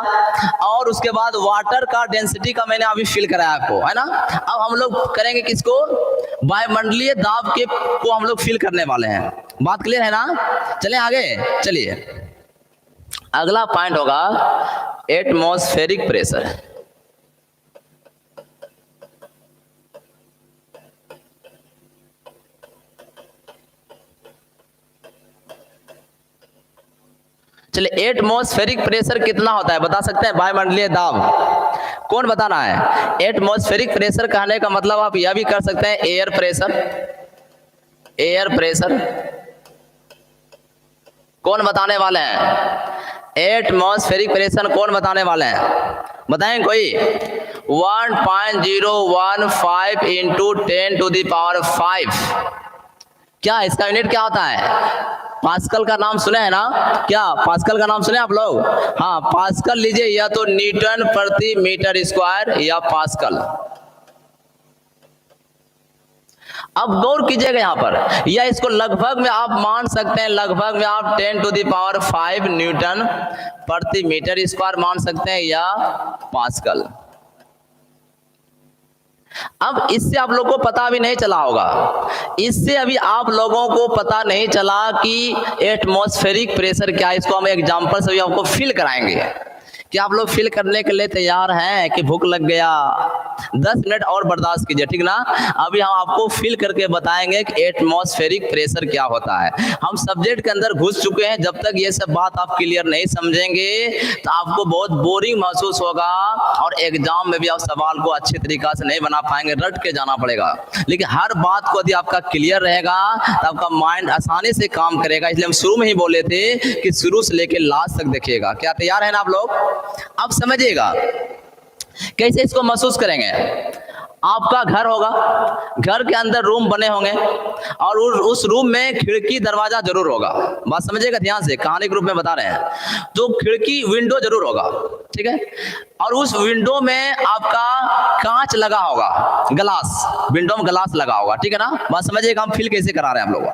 और उसके बाद वाटर का डेंसिटी का मैंने अभी फिल कराया आपको, है ना। अब हम लोग करेंगे किसको, वायुमंडलीय दाब के को हम लोग फिल करने वाले हैं। बात क्लियर है ना, चलें आगे, चलिए अगला पॉइंट होगा एटमॉस्फेरिक प्रेशर। चलिए एटमॉस्फेरिक प्रेशर कितना होता है बता सकते हैं, वायुमंडलीय दाब, कौन बताना है? एटमॉस्फेरिक प्रेशर कहने का मतलब आप यह भी कर सकते हैं एयर प्रेशर, एयर प्रेशर, कौन बताने वाले हैं? एटमॉस्फेरिक प्रेशर कौन बताने वाले हैं, बताएं कोई? 1.015 इंटू 10⁵। क्या इसका यूनिट क्या होता है? पास्कल का नाम सुने हैं ना, क्या पास्कल का नाम सुने आप लोग? हाँ, पास्कल लीजिए, या तो न्यूटन प्रति मीटर स्क्वायर या पास्कल। अब गौर कीजिएगा यहाँ पर, या इसको लगभग में आप मान सकते हैं, लगभग में आप 10⁵ न्यूटन प्रति मीटर स्क्वायर मान सकते हैं या पास्कल। अब इससे आप लोगों को पता भी नहीं चला होगा, इससे अभी आप लोगों को पता नहीं चला कि एटमॉस्फेरिक प्रेशर क्या है। इसको हम एग्जांपल से भी आपको फील कराएंगे। क्या आप लोग फील करने के लिए तैयार हैं कि भूख लग गया? 10 मिनट और बर्दाश्त कीजिए, ठीक ना। अभी हम आपको फील करके बताएंगे कि एटमॉस्फेरिक प्रेशर क्या होता है। हम सब्जेक्ट के अंदर घुस चुके हैं, जब तक ये सब बात आप क्लियर नहीं समझेंगे तो आपको बहुत बोरिंग महसूस होगा और एग्जाम में भी आप सवाल को अच्छे तरीका से नहीं बना पाएंगे, रट के जाना पड़ेगा। लेकिन हर बात को यदि आपका क्लियर रहेगा तो आपका माइंड आसानी से काम करेगा। इसलिए हम शुरू में ही बोले थे कि शुरू से लेकर लास्ट तक देखिएगा। क्या तैयार है ना आप लोग? अब समझिएगा कैसे इसको महसूस करेंगे। आपका घर होगा, घर के अंदर रूम बने होंगे और उस रूम में खिड़की दरवाजा जरूर होगा। बात समझिएगा ध्यान से, कहानी के रूप में बता रहे हैं। तो खिड़की विंडो जरूर होगा, ठीक है, और उस विंडो में आपका कांच लगा होगा, ग्लास, विंडो में ग्लास लगा होगा, ठीक है ना। बात समझिएगा, हम फील कैसे करा रहे हैं हम लोग।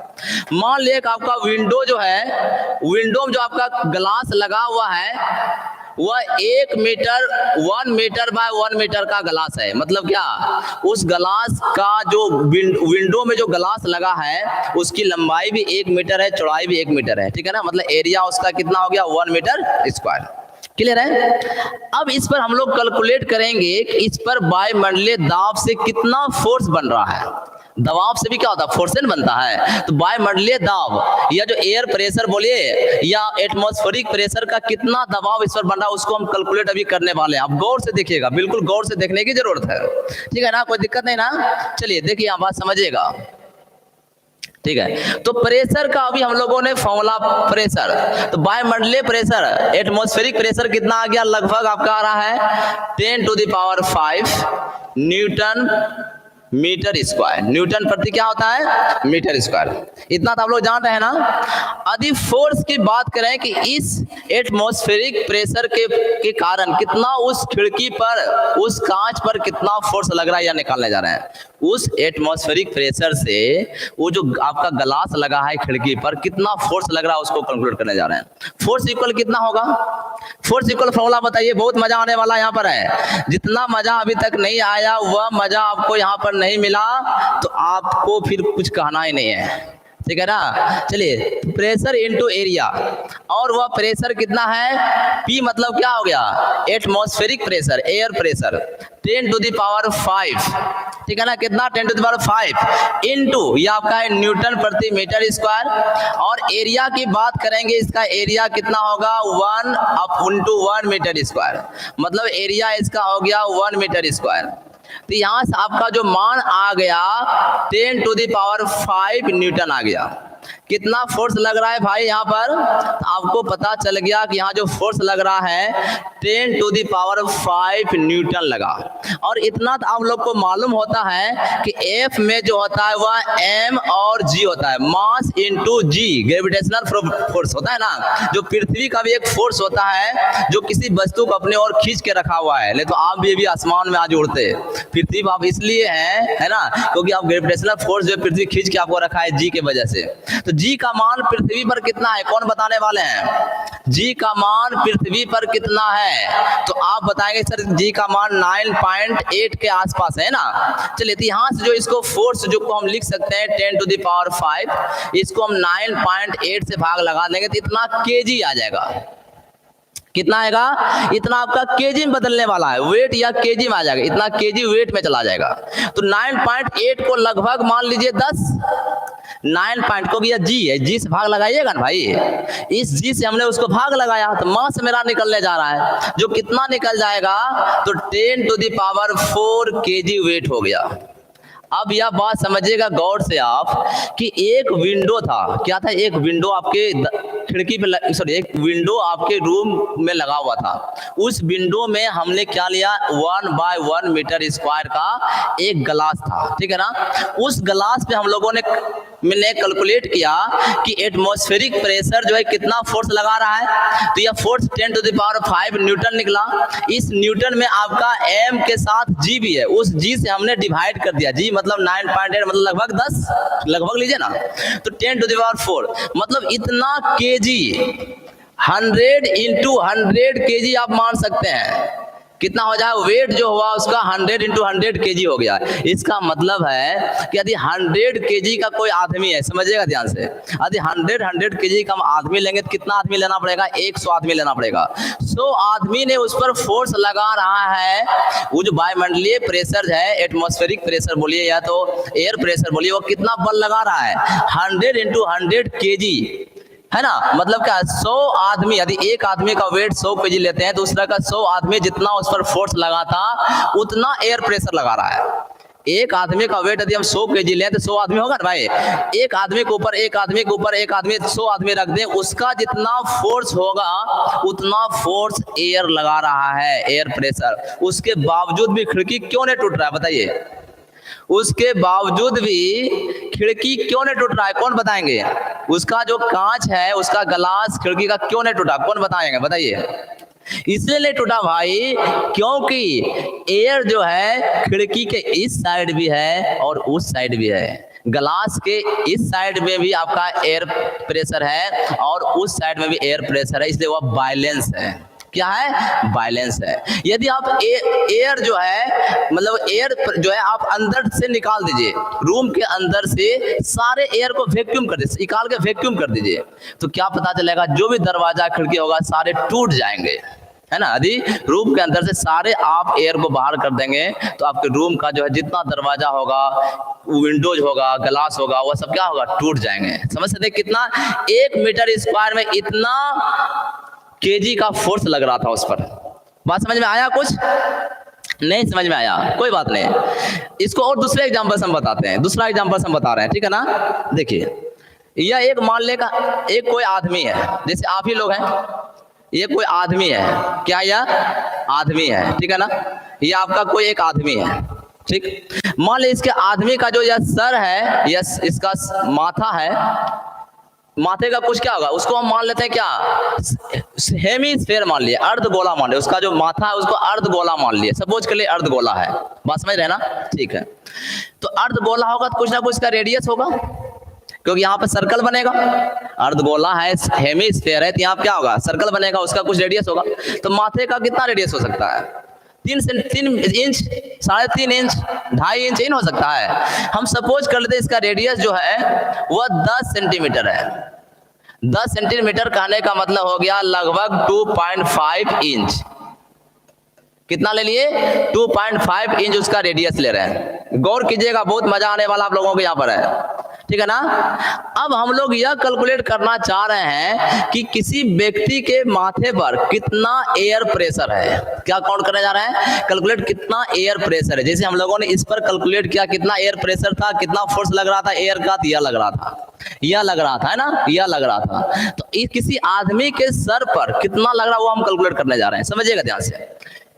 मान लिया कि आपका विंडो जो है, विंडो में जो आपका ग्लास लगा हुआ है वह 1 मीटर बाय 1 मीटर का ग्लास है। मतलब क्या, उस ग्लास का जो विंडो में जो ग्लास लगा है उसकी लंबाई भी 1 मीटर है, चौड़ाई भी 1 मीटर है, ठीक है ना। मतलब एरिया उसका कितना हो गया, 1 मीटर स्क्वायर। क्लियर है। अब इस पर हम लोग कैलकुलेट करेंगे कि इस पर वायुमंडलीय दाब से कितना फोर्स बन रहा है। दबाव से भी क्या होता है, फोर्स बनता है। तो वायुमंडलीय दाब या जो एयर प्रेशर बोलिए या एटमॉस्फेरिक प्रेशर का कितना दबाव इस पर बन रहा है उसको हम कैलकुलेट अभी करने वाले हैं। आप गौर से देखिएगा, बिल्कुल गौर से देखने की जरूरत है, ठीक है ना, कोई दिक्कत नहीं ना। चलिए देखिए यहाँ बात समझिएगा, ठीक है। तो प्रेशर का अभी हम लोगों ने फॉर्मूला, प्रेशर तो वायुमंडलीय प्रेशर एटमॉस्फेरिक प्रेशर कितना आ गया, लगभग आपका आ रहा है 10⁵ न्यूटन मीटर स्क्वायर। न्यूटन प्रति क्या होता है, मीटर स्क्वायर। इतना तो आप लोग जान रहे हैं ना। यदि फोर्स की बात करें कि इस एटमॉस्फेरिक प्रेशर के कारण कितना उस खिड़की पर, उस कांच पर कितना फोर्स लग रहा है या निकालने जा रहे हैं, उस एटमॉस्फेरिक प्रेशर से वो जो आपका ग्लास लगा है खिड़की पर कितना फोर्स लग रहा है उसको कैलकुलेट करने जा रहे हैं। फोर्स इक्वल कितना होगा, फोर्स इक्वल फॉर्मूला बताइए, बहुत मजा आने वाला यहाँ पर है। जितना मजा अभी तक नहीं आया वह मजा आपको यहाँ पर नहीं मिला तो आपको फिर कुछ कहना ही नहीं है, ठीक है ना। चलिए, प्रेशर इनटू एरिया, और वह प्रेशर कितना है, P मतलब क्या हो गया, एटमॉस्फेरिक प्रेशर, एयर प्रेशर 10⁵, ठीक है ना। कितना, 10⁵ इनटू ये आपका है न्यूटन प्रति मीटर स्क्वायर। और एरिया की बात करेंगे, इसका एरिया कितना होगा, 1/1 मीटर स्क्वायर। मतलब एरिया इसका हो गया 1 मीटर स्क्वायर। तो यहाँ से आपका जो मान आ गया 10⁵ न्यूटन आ गया। कितना फोर्स लग रहा है भाई यहाँ पर, तो आपको पता चल गया कि यहाँ जो फोर्स लग रहा है 10⁵ न्यूटन लगा। और इतना तो आप लोग को मालूम होता है कि F में जो होता है वह M और G होता है, mass into G, gravitational force होता है ना। जो पृथ्वी का भी एक फोर्स होता है जो किसी वस्तु को अपने ओर खींच के रखा हुआ है, नहीं तो आप भी आसमान में आज उड़ते। पृथ्वी पर आप इसलिए हैं, है ना, क्योंकि आप ग्रेविटेशनल फोर्स जो पृथ्वी खींच के आपको रखा है G के वजह से। तो G का मान पृथ्वी पर कितना है, कौन बताने वाले हैं, G का मान पृथ्वी पर कितना है, तो आप बताएंगे सर G का मान 9.8 के आसपास है ना। चलिए, तो यहाँ से जो इसको फोर्स जो को हम लिख सकते हैं 10⁵, इसको हम 9.8 से भाग लगा देंगे तो इतना kg आ जाएगा। कितना आएगा, इतना आपका केजी में बदलने वाला है, वेट या केजी में आ जाएगा, इतना केजी वेट में चला जाएगा। तो 9.8 को लगभग मान लीजिए 10, 9 पॉइंट को जी है, जी से भाग लगाइएगा ना भाई, इस जी से हमने उसको भाग लगाया तो मास मेरा निकलने जा रहा है, जो कितना निकल जाएगा, तो 10⁴ kg वेट हो गया। अब यह बात समझिएगा गौर से आप कि एक विंडो था, क्या था, एक विंडो आपके खिड़की पे, सॉरी, एक विंडो आपके रूम में लगा हुआ था। उस विंडो में हमने क्या लिया, 1/1 मीटर स्क्वायर का एक ग्लास था, ठीक है ना। उस ग्लास पे हम लोगों ने मैंने कैलकुलेट किया कि एटमॉस्फेरिक प्रेशर जो है कितना फोर्स लगा रहा है, तो यह फोर्स 10⁵ न्यूटन निकला। इस न्यूटन में आपका m के साथ g भी है, उस g से हमने डिवाइड कर दिया, g मतलब 9.8 मतलब लगभग 10, लगभग लीजिए ना, तो 10⁴ मतलब इतना kg, 100 × 100 kg आप मान सकते हैं। कितना हो जाए, वेट जो हुआ उसका 100 × 100 kg हो गया। इसका मतलब है कि यदि 100 kg का कोई आदमी है, समझिएगा ध्यान से, यदि 100 kg का आदमी लेंगे तो कितना आदमी लेना पड़ेगा, 100 आदमी लेना पड़ेगा। 100 आदमी ने उस पर फोर्स लगा रहा है। वो जो वायुमंडलीय प्रेशर है, एटमॉस्फेरिक प्रेशर बोलिए या तो एयर प्रेशर बोलिए, वो कितना बल लगा रहा है, 100 × 100 kg, है ना। मतलब क्या, 100 आदमी, यदि एक आदमी का वेट 100 kg लेते हैं तो दूसरा का 100 आदमी जितना उस पर फोर्स लगा था उतना एयर प्रेशर लगा रहा है। एक आदमी का वेट यदि हम 100 kg लें तो 100 आदमी होगा ना भाई, एक आदमी के ऊपर एक आदमी के ऊपर एक आदमी, 100 आदमी रख दें, उसका जितना फोर्स होगा उतना फोर्स एयर लगा रहा है, एयर प्रेशर। उसके बावजूद भी खिड़की क्यों नहीं टूट रहा है, बताइए, उसके बावजूद भी खिड़की क्यों नहीं टूट रहा है, कौन बताएंगे। उसका जो कांच है, उसका ग्लास खिड़की का क्यों नहीं टूटा, कौन बताएंगे, बताइए। इसलिए नहीं टूटा भाई क्योंकि एयर जो है खिड़की के इस साइड भी है और उस साइड भी है। ग्लास के इस साइड में भी आपका एयर प्रेशर है और उस साइड में भी एयर प्रेशर है, इसलिए वह बैलेंस है। क्या है, बैलेंस है। यदि आप एयर जो है मतलब एयर जो है आप अंदर से निकाल दीजिए, रूम के अंदर से सारे एयर को वैक्यूम कर दीजिए, निकाल के वैक्यूम कर दीजिए, तो क्या पता चलेगा, जो भी दरवाजा खिड़की होगा सारे टूट जाएंगे, है ना। यदि रूम के अंदर से सारे आप एयर को बाहर कर देंगे तो आपके रूम का जो है जितना दरवाजा होगा, विंडोज होगा, ग्लास होगा, वह सब क्या होगा, टूट जाएंगे। समझ सकते कितना 1 मीटर स्क्वायर में इतना केजी का फोर्स लग रहा था उस पर। बात समझ में आया? कुछ नहीं समझ में आया, कोई बात नहीं। इसको और दूसरे एग्जांपल से हम बताते हैं, दूसरा एग्जांपल हम बता रहे हैं, ठीक है ना। देखिए, यह एक मान लेगा एक कोई आदमी है, जैसे आप ही लोग हैं, ये कोई आदमी है, क्या यह आदमी है, ठीक है ना। ये आपका कोई एक आदमी है, ठीक। मान लीजिए इसके आदमी का जो यह सर है, यह इसका माथा है, माथे का कुछ क्या होगा, उसको हम मान लेते हैं क्या, हेमिस्फीयर मान लिया, अर्धगोला मान लिया, उसका जो माथा है उसको अर्धगोला मान लिया, सपोज के लिए अर्धगोला है। बात समझ रहे हैं ना, ठीक है। तो अर्धगोला होगा तो कुछ ना कुछ का रेडियस होगा, क्योंकि यहाँ पर सर्कल बनेगा, अर्धगोला है, हेमिस्फीयर है, तो यहाँ क्या होगा, सर्कल बनेगा, उसका कुछ रेडियस होगा। तो माथे का कितना रेडियस हो सकता है, 3 इंच, 3.5 इंच, 2.5 इंच इन हो सकता है। हम सपोज कर लेते हैं इसका रेडियस जो है वह 10 सेंटीमीटर है। 10 सेंटीमीटर कहने का मतलब हो गया लगभग 2.5 इंच। कितना ले लिए, 2.5 इंच उसका रेडियस ले रहे हैं। गौर कीजिएगा, बहुत मजा आने वाला आप लोगों को यहाँ पर है, ठीक है ना। अब हम लोग यह कैलकुलेट करना चाह रहे हैं कि किसी व्यक्ति के माथे पर कितना एयर प्रेशर है। क्या काउंट करने जा रहे हैं, कैलकुलेट कितना एयर प्रेशर है। जैसे हम लोगों ने इस पर कैलकुलेट किया कितना एयर प्रेशर था, कितना फोर्स लग रहा था एयर का, यह लग रहा था, यह लग रहा था, है ना, यह लग रहा था। तो किसी आदमी के सर पर कितना लग रहा है वो हम कैलकुलेट करने जा रहे हैं, समझिएगा ध्यान से।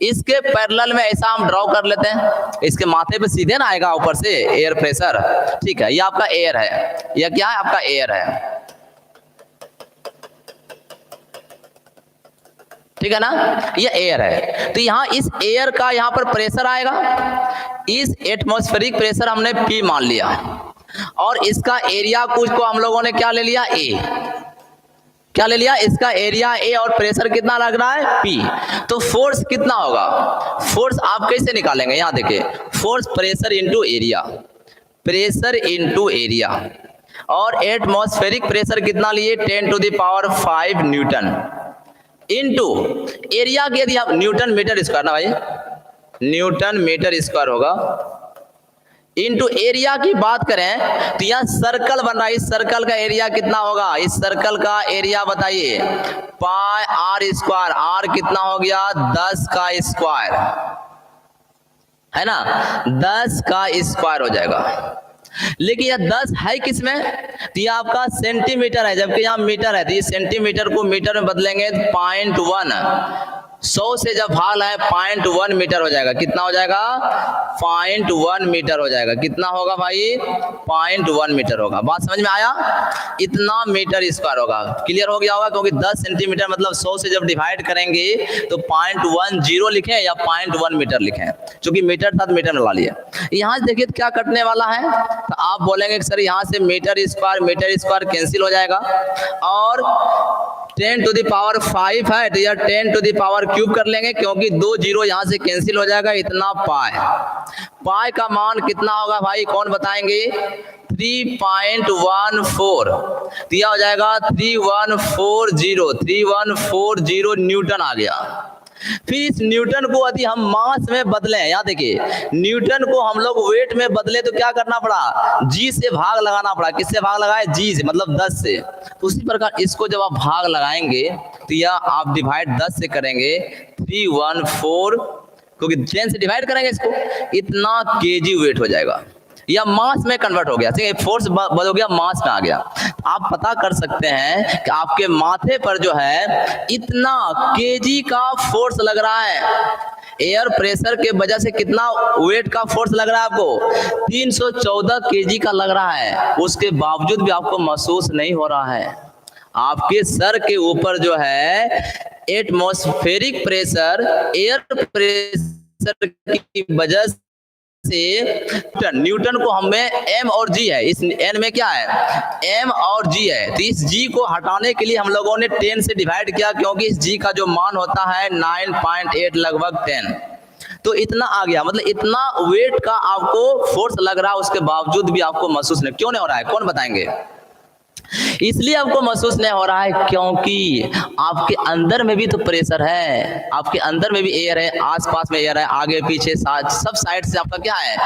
इसके पैरेलल में ऐसा हम ड्रॉ कर लेते हैं, इसके माथे पे सीधे ना आएगा ऊपर से एयर प्रेशर, ठीक है। ये आपका एयर है, यह क्या है, आपका एयर है, ठीक है ना, ये एयर है। तो यहाँ इस एयर का यहाँ पर प्रेशर आएगा, इस एटमॉस्फेरिक प्रेशर हमने P मान लिया, और इसका एरिया कुछ को हम लोगों ने क्या ले लिया, A, क्या ले लिया, इसका एरिया A और प्रेशर कितना लग रहा है, P। तो फोर्स कितना होगा, फोर्स आप कैसे निकालेंगे, यहाँ देखिए, force pressure into area, pressure into area, और एटमॉस्फेरिक प्रेशर कितना लिए, 10⁵ न्यूटन, इंटू एरिया के यदि आप न्यूटन मीटर स्क्वायर ना भाई, न्यूटन मीटर स्क्वायर होगा, इंटू एरिया की बात करें तो यह सर्कल बन रहा है, इस सर्कल का एरिया कितना होगा, इस सर्कल का एरिया बताइए, पाई आर स्क्वायर, आर कितना हो गया, 10 का स्क्वायर, है ना, 10 का स्क्वायर हो जाएगा। लेकिन यह 10 है किसमें, तो यह आपका सेंटीमीटर है, जबकि यहाँ मीटर है, तो ये सेंटीमीटर को मीटर में बदलेंगे 0.1, 100 से जब भाग लाए 0.1 मीटर हो जाएगा, कितना हो जाएगा, 0.1 मीटर हो जाएगा, कितना होगा भाई, 0.1 मीटर होगा। बात समझ में आया, इतना मीटर स्क्वायर होगा, क्लियर हो गया होगा, क्योंकि 10 सेंटीमीटर मतलब 100 से जब डिवाइड करेंगे तो 0.10 लिखें या 0.1 मीटर लिखें, क्योंकि मीटर था तो मीटर में ला लिया। यहाँ से देखिए क्या कटने वाला है, तो आप बोलेंगे कि सर यहाँ से मीटर स्क्वायर कैंसिल हो जाएगा, और 10⁵ है तो यह 10³ कर लेंगे, क्योंकि 2 जीरो यहाँ से कैंसिल हो जाएगा, इतना पाई, पाई का मान कितना होगा भाई, कौन बताएंगे, 3.14, दिया हो जाएगा 3140 न्यूटन आ गया। फिर इस न्यूटन को यदि हम मास में बदलें, यहाँ देखिए, न्यूटन को हम लोग वेट में बदले तो क्या करना पड़ा, जी से भाग लगाना पड़ा, किससे भाग लगाए, जी से, मतलब 10 से। उसी प्रकार इसको जब आप भाग लगाएंगे तो यह आप डिवाइड 10 से करेंगे, 314, क्योंकि 10 से डिवाइड करेंगे इसको, इतना केजी वेट हो जाएगा, या मास में कन्वर्ट हो गया, ठीक है, फोर्स बदल गया, मास में आ गया। आप पता कर सकते हैं कि आपके माथे पर जो है इतना केजी का फोर्स लग रहा है, एयर प्रेशर के वजह से कितना वेट का फोर्स लग रहा है आपको, 314 केजी का लग रहा है, उसके बावजूद भी आपको महसूस नहीं हो रहा है। आपके सर के ऊपर जो है एटमॉस्फेरिक प्रेशर, एयर प्रेशर की वजह से न्यूटन को हमें m और g है, इस n में क्या है m और g है, तो इस g को हटाने के लिए हम लोगों ने 10 से डिवाइड किया, क्योंकि इस g का जो मान होता है 9.8 लगभग 10, तो इतना आ गया। मतलब इतना वेट का आपको फोर्स लग रहा है, उसके बावजूद भी आपको महसूस नहीं, क्यों नहीं हो रहा है, कौन बताएंगे? इसलिए आपको महसूस नहीं हो रहा है क्योंकि आपके अंदर में भी तो प्रेशर है, आपके अंदर में भी एयर है, आसपास में एयर है, आगे पीछे सब साइड से आपका क्या है,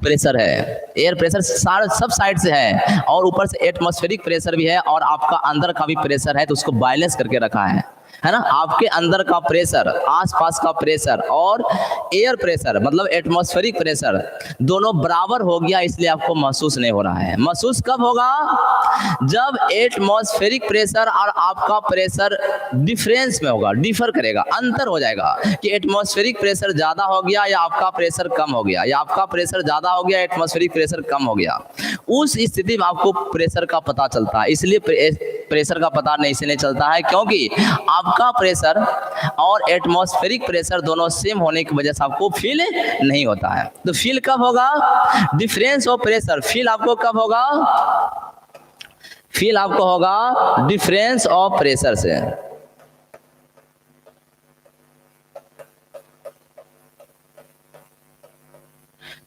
प्रेशर है, एयर प्रेशर सब साइड से है, और ऊपर से एटमॉस्फेरिक प्रेशर भी है, और आपका अंदर का भी प्रेशर है, तो उसको बैलेंस करके रखा है ना। आपके अंदर का प्रेशर, आसपास का प्रेशर और एयर प्रेशर मतलब एटमॉस्फेरिक प्रेशर दोनों बराबर हो गया, इसलिए आपको महसूस नहीं हो रहा है। महसूस कब होगा? जब एटमॉस्फेरिक प्रेशर और आपका प्रेशर डिफरेंस में होगा, डिफर करेगा, अंतर हो जाएगा कि एटमॉस्फेरिक प्रेशर ज्यादा हो गया या आपका प्रेशर कम हो गया, या आपका प्रेशर ज्यादा हो गया, एटमॉस्फेरिक प्रेशर कम हो गया। उस स्थिति में आपको प्रेशर का पता चलता है। इसलिए प्रेशर का पता नहीं इसलिए चलता है क्योंकि आपका प्रेशर और एटमॉस्फेरिक प्रेशर दोनों सेम होने की वजह से आपको फील नहीं होता है। तो फील कब होगा? Difference of pressure. फील आपको कब होगा? फील आपको होगा डिफरेंस ऑफ प्रेशर से।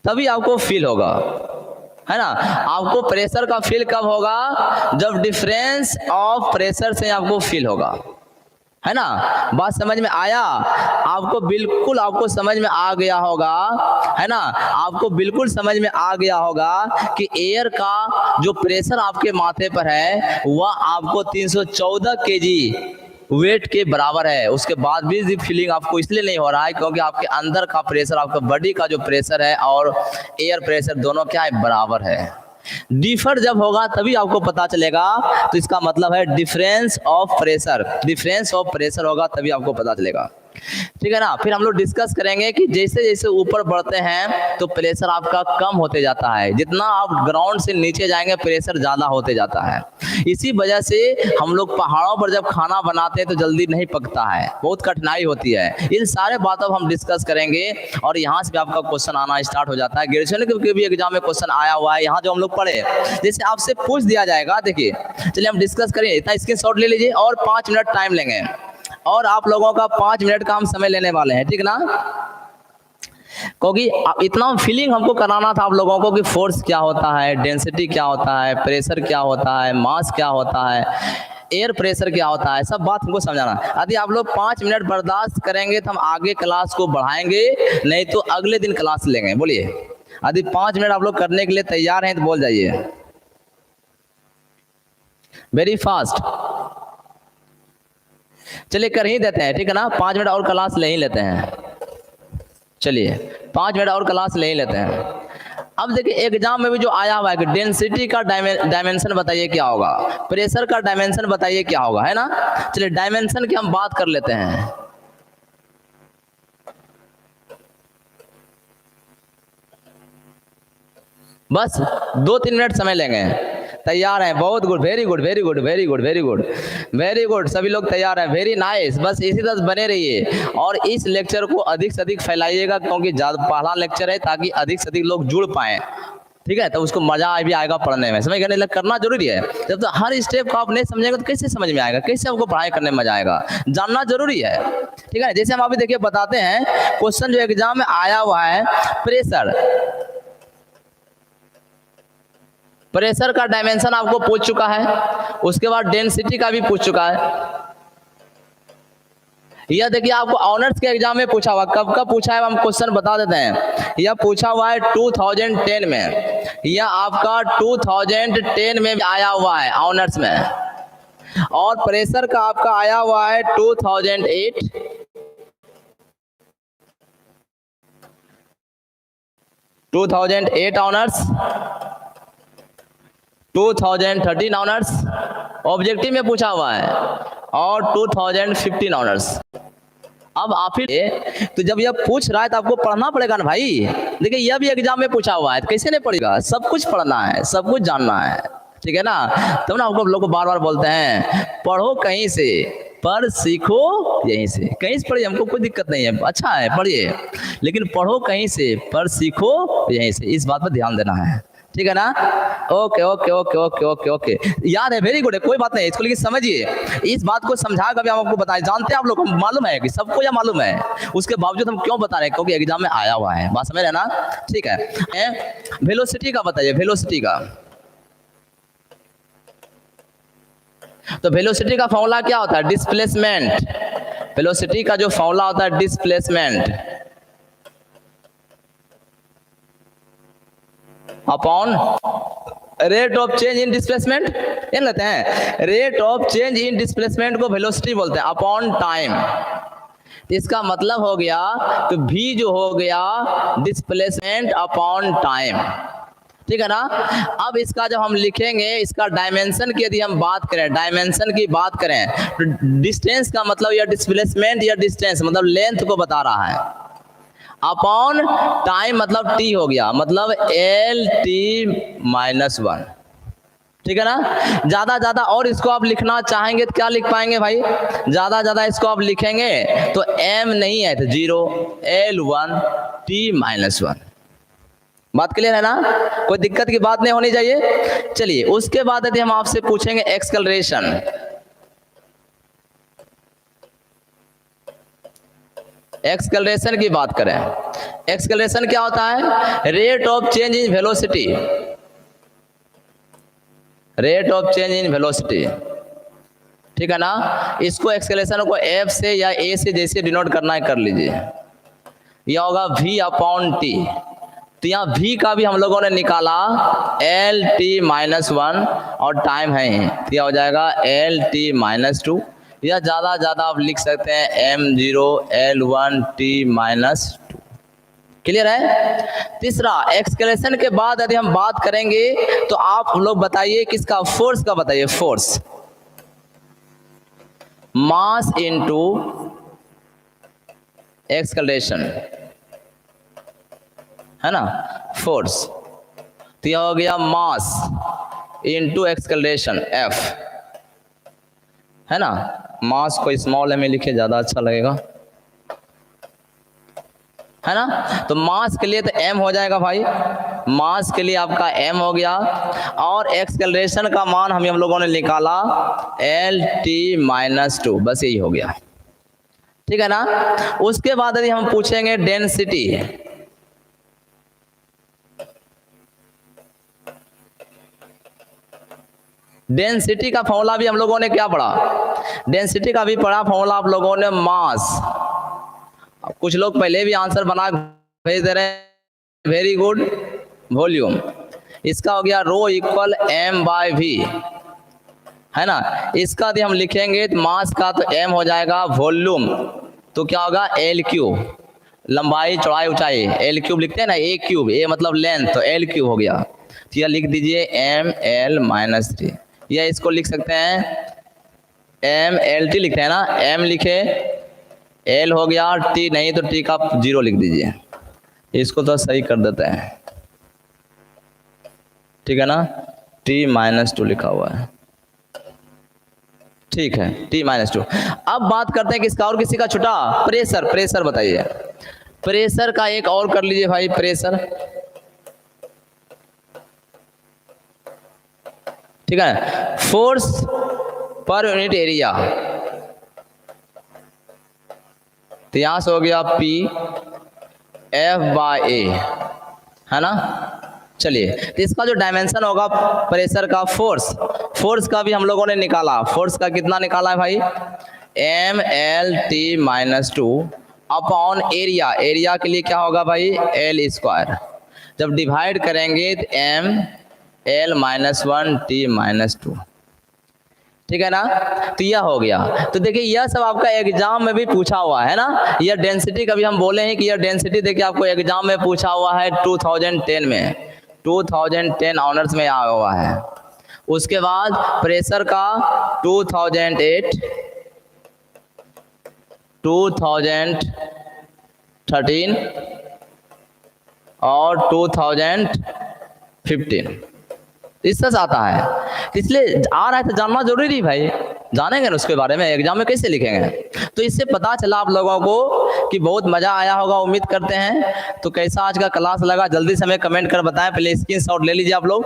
तभी आपको फील होगा, है ना। आपको प्रेशर का फील कब होगा? जब डिफरेंस ऑफ प्रेशर से आपको फील होगा, है ना। बात समझ में आया? आपको बिल्कुल आपको समझ में आ गया होगा, है ना। आपको बिल्कुल समझ में आ गया होगा कि एयर का जो प्रेशर आपके माथे पर है वह आपको 314 kg वेट के बराबर है। उसके बाद भी फीलिंग आपको इसलिए नहीं हो रहा है क्योंकि आपके अंदर का प्रेशर, आपका बॉडी का जो प्रेशर है और एयर प्रेशर दोनों क्या है, बराबर है। डिफर जब होगा तभी आपको पता चलेगा, तो इसका मतलब है difference of pressure. Difference of pressure होगा तभी आपको पता चलेगा, ठीक है ना। फिर हम लोग डिस्कस करेंगे कि जैसे जैसे ऊपर बढ़ते हैं तो प्रेशर आपका कम होते जाता है, जितना आप ग्राउंड से नीचे जाएंगे प्रेशर ज्यादा होते जाता है। इसी वजह से हम लोग पहाड़ों पर जब खाना बनाते हैं तो जल्दी नहीं पकता है, बहुत कठिनाई होती है। इन सारे बातों हम डिस्कस करेंगे और यहाँ से भी आपका क्वेश्चन आना स्टार्ट हो जाता है। ग्रेजुएशन के भी एग्जाम में क्वेश्चन आया हुआ है, यहाँ जो हम लोग पढ़े जैसे आपसे पूछ दिया जाएगा। देखिए चलिए हम डिस्कस करें, इतना स्क्रीनशॉट ले लीजिए और 5 मिनट टाइम लेंगे, और आप लोगों का 5 मिनट का हम समय लेने वाले हैं, ठीक ना। क्योंकि इतना फीलिंग हमको कराना था आप लोगों को कि फोर्स क्या होता है, डेंसिटी क्या होता है, प्रेशर क्या होता है, मास क्या होता है, एयर प्रेशर क्या होता है, सब बात हमको समझाना। यदि आप लोग 5 मिनट बर्दाश्त करेंगे तो हम आगे क्लास को बढ़ाएंगे, नहीं तो अगले दिन क्लास लेंगे। बोलिए, यदि 5 मिनट आप लोग करने के लिए तैयार हैं तो बोल जाइए वेरी फास्ट। चलिए कर ही देते हैं, ठीक है ना। 5 मिनट और क्लास ले ही लेते हैं। चलिए 5 मिनट और क्लास ले ही लेते हैं। अब देखिए एग्जाम में भी जो आया हुआ है कि डेंसिटी का डायमेंशन बताइए क्या होगा, प्रेशर का डायमेंशन बताइए क्या होगा, है ना। चलिए डायमेंशन की हम बात कर लेते हैं। बस 2-3 मिनट समय लेंगे। तैयार हैं? बहुत good, very good, very good, very good, very good, very good. सभी लोग तैयार हैं, वेरी नाइस। बस इसी तरह बने रहिए और इस लेक्चर को अधिक से अधिक फैलाइएगा, क्योंकि ज्यादा पहला लेक्चर है ताकि अधिक से अधिक लोग जुड़ पाए, ठीक है। तो उसको मजा भी आएगा पढ़ने में, समझ गए। करना जरूरी है। जब तो हर स्टेप को आप नहीं समझेंगे तो कैसे समझ में आएगा, कैसे आपको पढ़ाई करने में मजा आएगा, जानना जरूरी है, ठीक है। जैसे हम अभी देखिए बताते हैं क्वेश्चन जो एग्जाम में आया हुआ है, प्रेशर का डायमेंशन आपको पूछ चुका है, उसके बाद डेंसिटी का भी पूछ चुका है। यह देखिए आपको ऑनर्स के एग्जाम में पूछा हुआ, कब कब पूछा है हम क्वेश्चन बता देते हैं। यह पूछा हुआ है 2010 में, यह आपका 2010 में आया हुआ है ऑनर्स में, और प्रेशर का आपका आया हुआ है 2008 ऑनर्स, 2013 ऑनर्स ऑब्जेक्टिव में पूछा हुआ है, और 2015 ऑनर्स। अब आप ही तो जब यह पूछ रहा है तो आपको पढ़ना पड़ेगा ना भाई। देखिए यह भी एग्जाम में पूछा हुआ है, तो कैसे नहीं पड़ेगा, सब कुछ पढ़ना है, सब कुछ जानना है, ठीक है ना। तब ना आपको लोग बार बार बोलते हैं पढ़ो कहीं से, पर सीखो यहीं से। कहीं से पढ़िए, हमको कोई दिक्कत नहीं है, अच्छा है पढ़िए, लेकिन पढ़ो कहीं से, पर सीखो यहीं से। इस बात पर ध्यान देना है, ठीक है ना। Okay okay okay okay okay okay, याद है, वेरी गुड है, कोई बात नहीं इसको, लेकिन समझिए इस बात को, समझा कभी हम आपको बताए, जानते हैं आप लोग, मालूम है कि सबको यह मालूम है, उसके बावजूद हम क्यों बता रहे हैं, क्योंकि एग्जाम में आया हुआ है, बात समझ रहे ना। ठीक है, वेलोसिटी का बताइए, वेलोसिटी का। तो वेलोसिटी का फॉर्मूला क्या होता है, डिस्प्लेसमेंट। वेलोसिटी का जो फॉर्मूला होता है displacement upon rate of change in displacement, ये लेते हैं, rate of change in displacement को वेलोसिटी बोलते हैं, अपॉन टाइम। इसका मतलब हो गया कि v जो हो गया डिस्प्लेसमेंट अपॉन टाइम, ठीक है ना। अब इसका जब हम लिखेंगे, इसका डायमेंशन की यदि हम बात करें, डायमेंशन की बात करें, तो डिस्टेंस का मतलब या डिस्प्लेसमेंट या डिस्टेंस मतलब लेंथ को बता रहा है, अपॉन टाइम मतलब t हो गया, मतलब LT-1, ठीक है ना। ज्यादा और इसको आप लिखना चाहेंगे तो क्या लिख पाएंगे भाई, ज्यादा इसको आप लिखेंगे तो m नहीं है तो 0, L1T-1। बात क्लियर है ना, कोई दिक्कत की बात नहीं होनी चाहिए। चलिए उसके बाद यदि हम आपसे पूछेंगे एक्सेलरेशन, एक्सेलरेशन की बात करें, एक्सेलरेशन क्या होता है, rate of change in velocity, rate of change in velocity, ठीक है ना। इसको एक्सेलरेशन को F से या A से जैसे डिनोट करना है कर लीजिए, यह होगा V/T। तो यहाँ V का भी हम लोगों ने निकाला LT-1 और टाइम है, तो यह हो जाएगा LT-2, या ज्यादा आप लिख सकते हैं M0 L1T-2। क्लियर है। तीसरा एक्सेलरेशन के बाद यदि हम बात करेंगे तो आप लोग बताइए किसका, फोर्स का बताइए, फोर्स, मास इनटू एक्सेलरेशन, है ना, फोर्स। तो यह हो गया मास इनटू एक्सेलरेशन F, है ना। मास को स्मॉल में लिखे, ज्यादा अच्छा लगेगा, है ना। तो मास के लिए तो m हो जाएगा भाई, मास के लिए आपका m हो गया, और एक्सेलरेशन का मान हम लोगों ने निकाला LT-2, बस यही हो गया, ठीक है ना। उसके बाद यदि हम पूछेंगे डेंसिटी, डेंसिटी का फॉर्मूला भी हम लोगों ने क्या पढ़ा, डेंसिटी का भी पढ़ा फॉर्मूला आप लोगों ने, मास। कुछ लोग पहले भी आंसर बना भेज दे रहे हैं, वेरी गुड, वॉल्यूम। इसका हो गया रो इक्वल m/v, है ना। इसका यदि हम लिखेंगे तो मास का तो m हो जाएगा, वॉल्यूम तो क्या होगा L3, लंबाई चौड़ाई ऊंचाई L3 लिखते हैं ना, A3, A मतलब लेंथ, तो L3 हो गया। तो यह लिख दीजिए ML-3, या इसको लिख सकते हैं MLT, लिखते हैं ना, M लिखे, L हो गया, T नहीं तो T का 0 लिख दीजिए, इसको तो सही कर देते हैं, ठीक है ना। T-2 लिखा हुआ है, ठीक है, T-2। अब बात करते हैं किसका, और किसी का छुटा, प्रेशर, प्रेशर बताइए, प्रेशर का एक और कर लीजिए भाई, प्रेशर, ठीक है। फोर्स पर यूनिट एरिया, तो यहां से हो गया P/A, है ना। चलिए तो इसका जो डायमेंशन होगा प्रेशर का, फोर्स, फोर्स का भी हम लोगों ने निकाला, फोर्स का कितना निकाला है भाई, MLT-2 अपॉन एरिया, एरिया के लिए क्या होगा भाई, L²। जब डिवाइड करेंगे तो ML-1T-2, ठीक है ना। तो यह हो गया। तो देखिए यह सब आपका एग्जाम में भी पूछा हुआ है ना, यह डेंसिटी का भी हम बोले हैं कि यह डेंसिटी देखिए आपको एग्जाम में पूछा हुआ है 2010 में, 2010 ऑनर्स में आया हुआ है। उसके बाद प्रेशर का 2008, 2013 और 2015 इससे आता है, इसलिए आ रहा है तो जानना जरूरी भाई। जानेंगे ना उसके बारे में, एग्जाम में कैसे लिखेंगे। तो इससे पता चला आप लोगों को कि बहुत मजा आया होगा, उम्मीद करते हैं। तो कैसा आज का क्लास लगा जल्दी से हमें कमेंट कर बताएं। पहले स्क्रीनशॉट ले लीजिए आप लोग,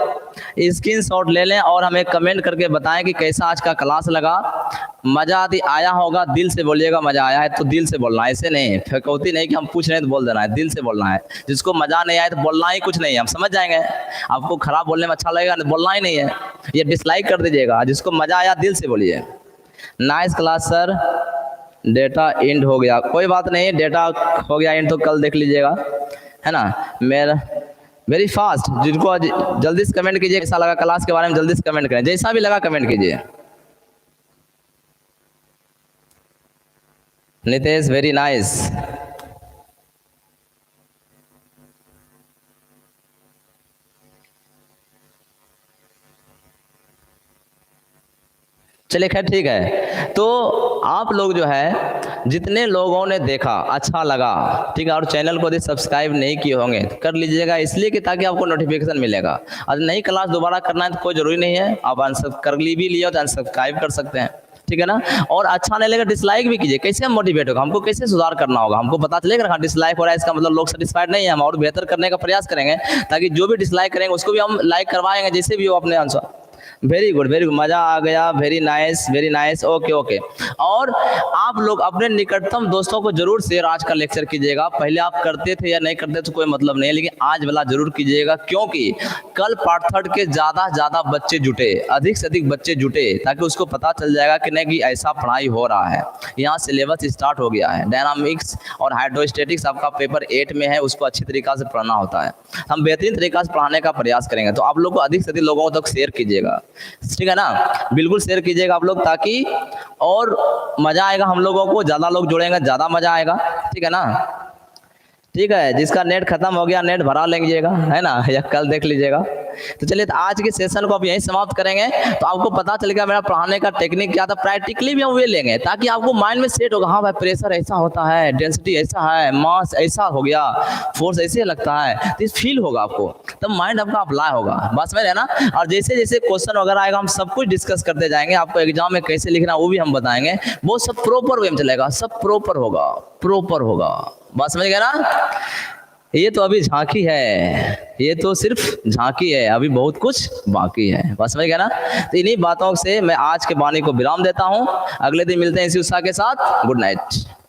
स्क्रीनशॉट ले लें और हमें कमेंट करके बताएं कि कैसा आज का क्लास लगा। मजा आया होगा, दिल से बोलिएगा। मजा आया है तो दिल से बोलना है, ऐसे नहीं फेकौती नहीं कि हम पूछ रहे हैं तो बोल देना है, दिल से बोलना है। जिसको मजा नहीं आए तो बोलना ही कुछ नहीं है, हम समझ जाएंगे। आपको खराब बोलने में अच्छा लगेगा, बोलना ही नहीं है, ये डिसलाइक कर दीजिएगा। जिसको मजा आया दिल से बोलिए। Nice class sir, data and हो गया, कोई बात नहीं, डेटा हो गया एंड तो कल देख लीजिएगा, है ना। मेरा वेरी फास्ट, जिनको जल्दी से कमेंट कीजिए कैसा लगा क्लास के बारे में, जल्दी से कमेंट करें, जैसा भी लगा कमेंट कीजिए। Nitesh very nice. चलिए खैर ठीक है। तो आप लोग जो है जितने लोगों ने देखा अच्छा लगा, ठीक है, और चैनल को यदि सब्सक्राइब नहीं किए होंगे तो कर लीजिएगा, इसलिए कि ताकि आपको नोटिफिकेशन मिलेगा। और नई क्लास दोबारा करना है तो कोई जरूरी नहीं है, आप कर भी लिया तो अनसब्सक्राइब कर सकते हैं, ठीक है ना। और अच्छा नहीं लगा डिसलाइक भी कीजिए, कैसे हम मोटिवेट होगा, हमको कैसे सुधार करना होगा, हमको पता चलेगा। हाँ डिसलाइक हो रहा है इसका मतलब लोग सेटिस्फाइड नहीं है, हम और बेहतर करने का प्रयास करेंगे, ताकि जो भी डिसलाइक करेंगे उसको भी हम लाइक करवाएंगे, जैसे भी हो अपने answer. Very good very good, मजा आ गया, वेरी नाइस, ओके ओके। और आप लोग अपने निकटतम दोस्तों को जरूर शेयर आज का लेक्चर कीजिएगा। पहले आप करते थे या नहीं करते तो कोई मतलब नहीं है, लेकिन आज वाला जरूर कीजिएगा, क्योंकि कल पार्ट 3 के ज्यादा बच्चे जुटे, अधिक से अधिक बच्चे जुटे, ताकि उसको पता चल जाएगा कि नहीं कि ऐसा पढ़ाई हो रहा है। यहाँ सिलेबस स्टार्ट हो गया है, डायनामिक्स और हाइड्रोस्टैटिक्स आपका पेपर 8 में है, उसको अच्छी तरीका से पढ़ना होता है। हम बेहतरीन तरीका से पढ़ाने का प्रयास करेंगे, तो आप लोग को अधिक से अधिक लोगों तक शेयर कीजिएगा, ठीक है ना। बिल्कुल शेयर कीजिएगा आप लोग, ताकि और मजा आएगा, हम लोगों को ज्यादा लोग जुड़ेंगे ज्यादा मजा आएगा, ठीक है ना। ठीक है, जिसका नेट खत्म हो गया नेट भरा लीजिएगा, है ना, या कल देख लीजिएगा। तो चलिए तो आज के सेशन को आप यहीं समाप्त करेंगे। तो आपको पता चलेगा मेरा पढ़ाने का टेक्निक क्या था, प्रैक्टिकली भी हम वे लेंगे, ताकि आपको माइंड में सेट होगा, हाँ भाई प्रेशर ऐसा होता है, डेंसिटी ऐसा है, मास ऐसा हो गया, फोर्स ऐसे लगता है, तो फील होगा आपको, तब माइंड आपका अप्लाई होगा, बस में है ना। और जैसे जैसे क्वेश्चन वगैरह आएगा हम सब कुछ डिस्कस करते जाएंगे, आपको एग्जाम में कैसे लिखना वो भी हम बताएंगे, वो सब प्रॉपर वे में चलेगा, सब प्रॉपर होगा, बस समझ गया ना। ये तो अभी झांकी है, ये तो सिर्फ झांकी है, अभी बहुत कुछ बाकी है, बस समझ गया ना। तो इन्हीं बातों से मैं आज के वाणी को विराम देता हूं, अगले दिन मिलते हैं इसी उत्साह के साथ। Good night.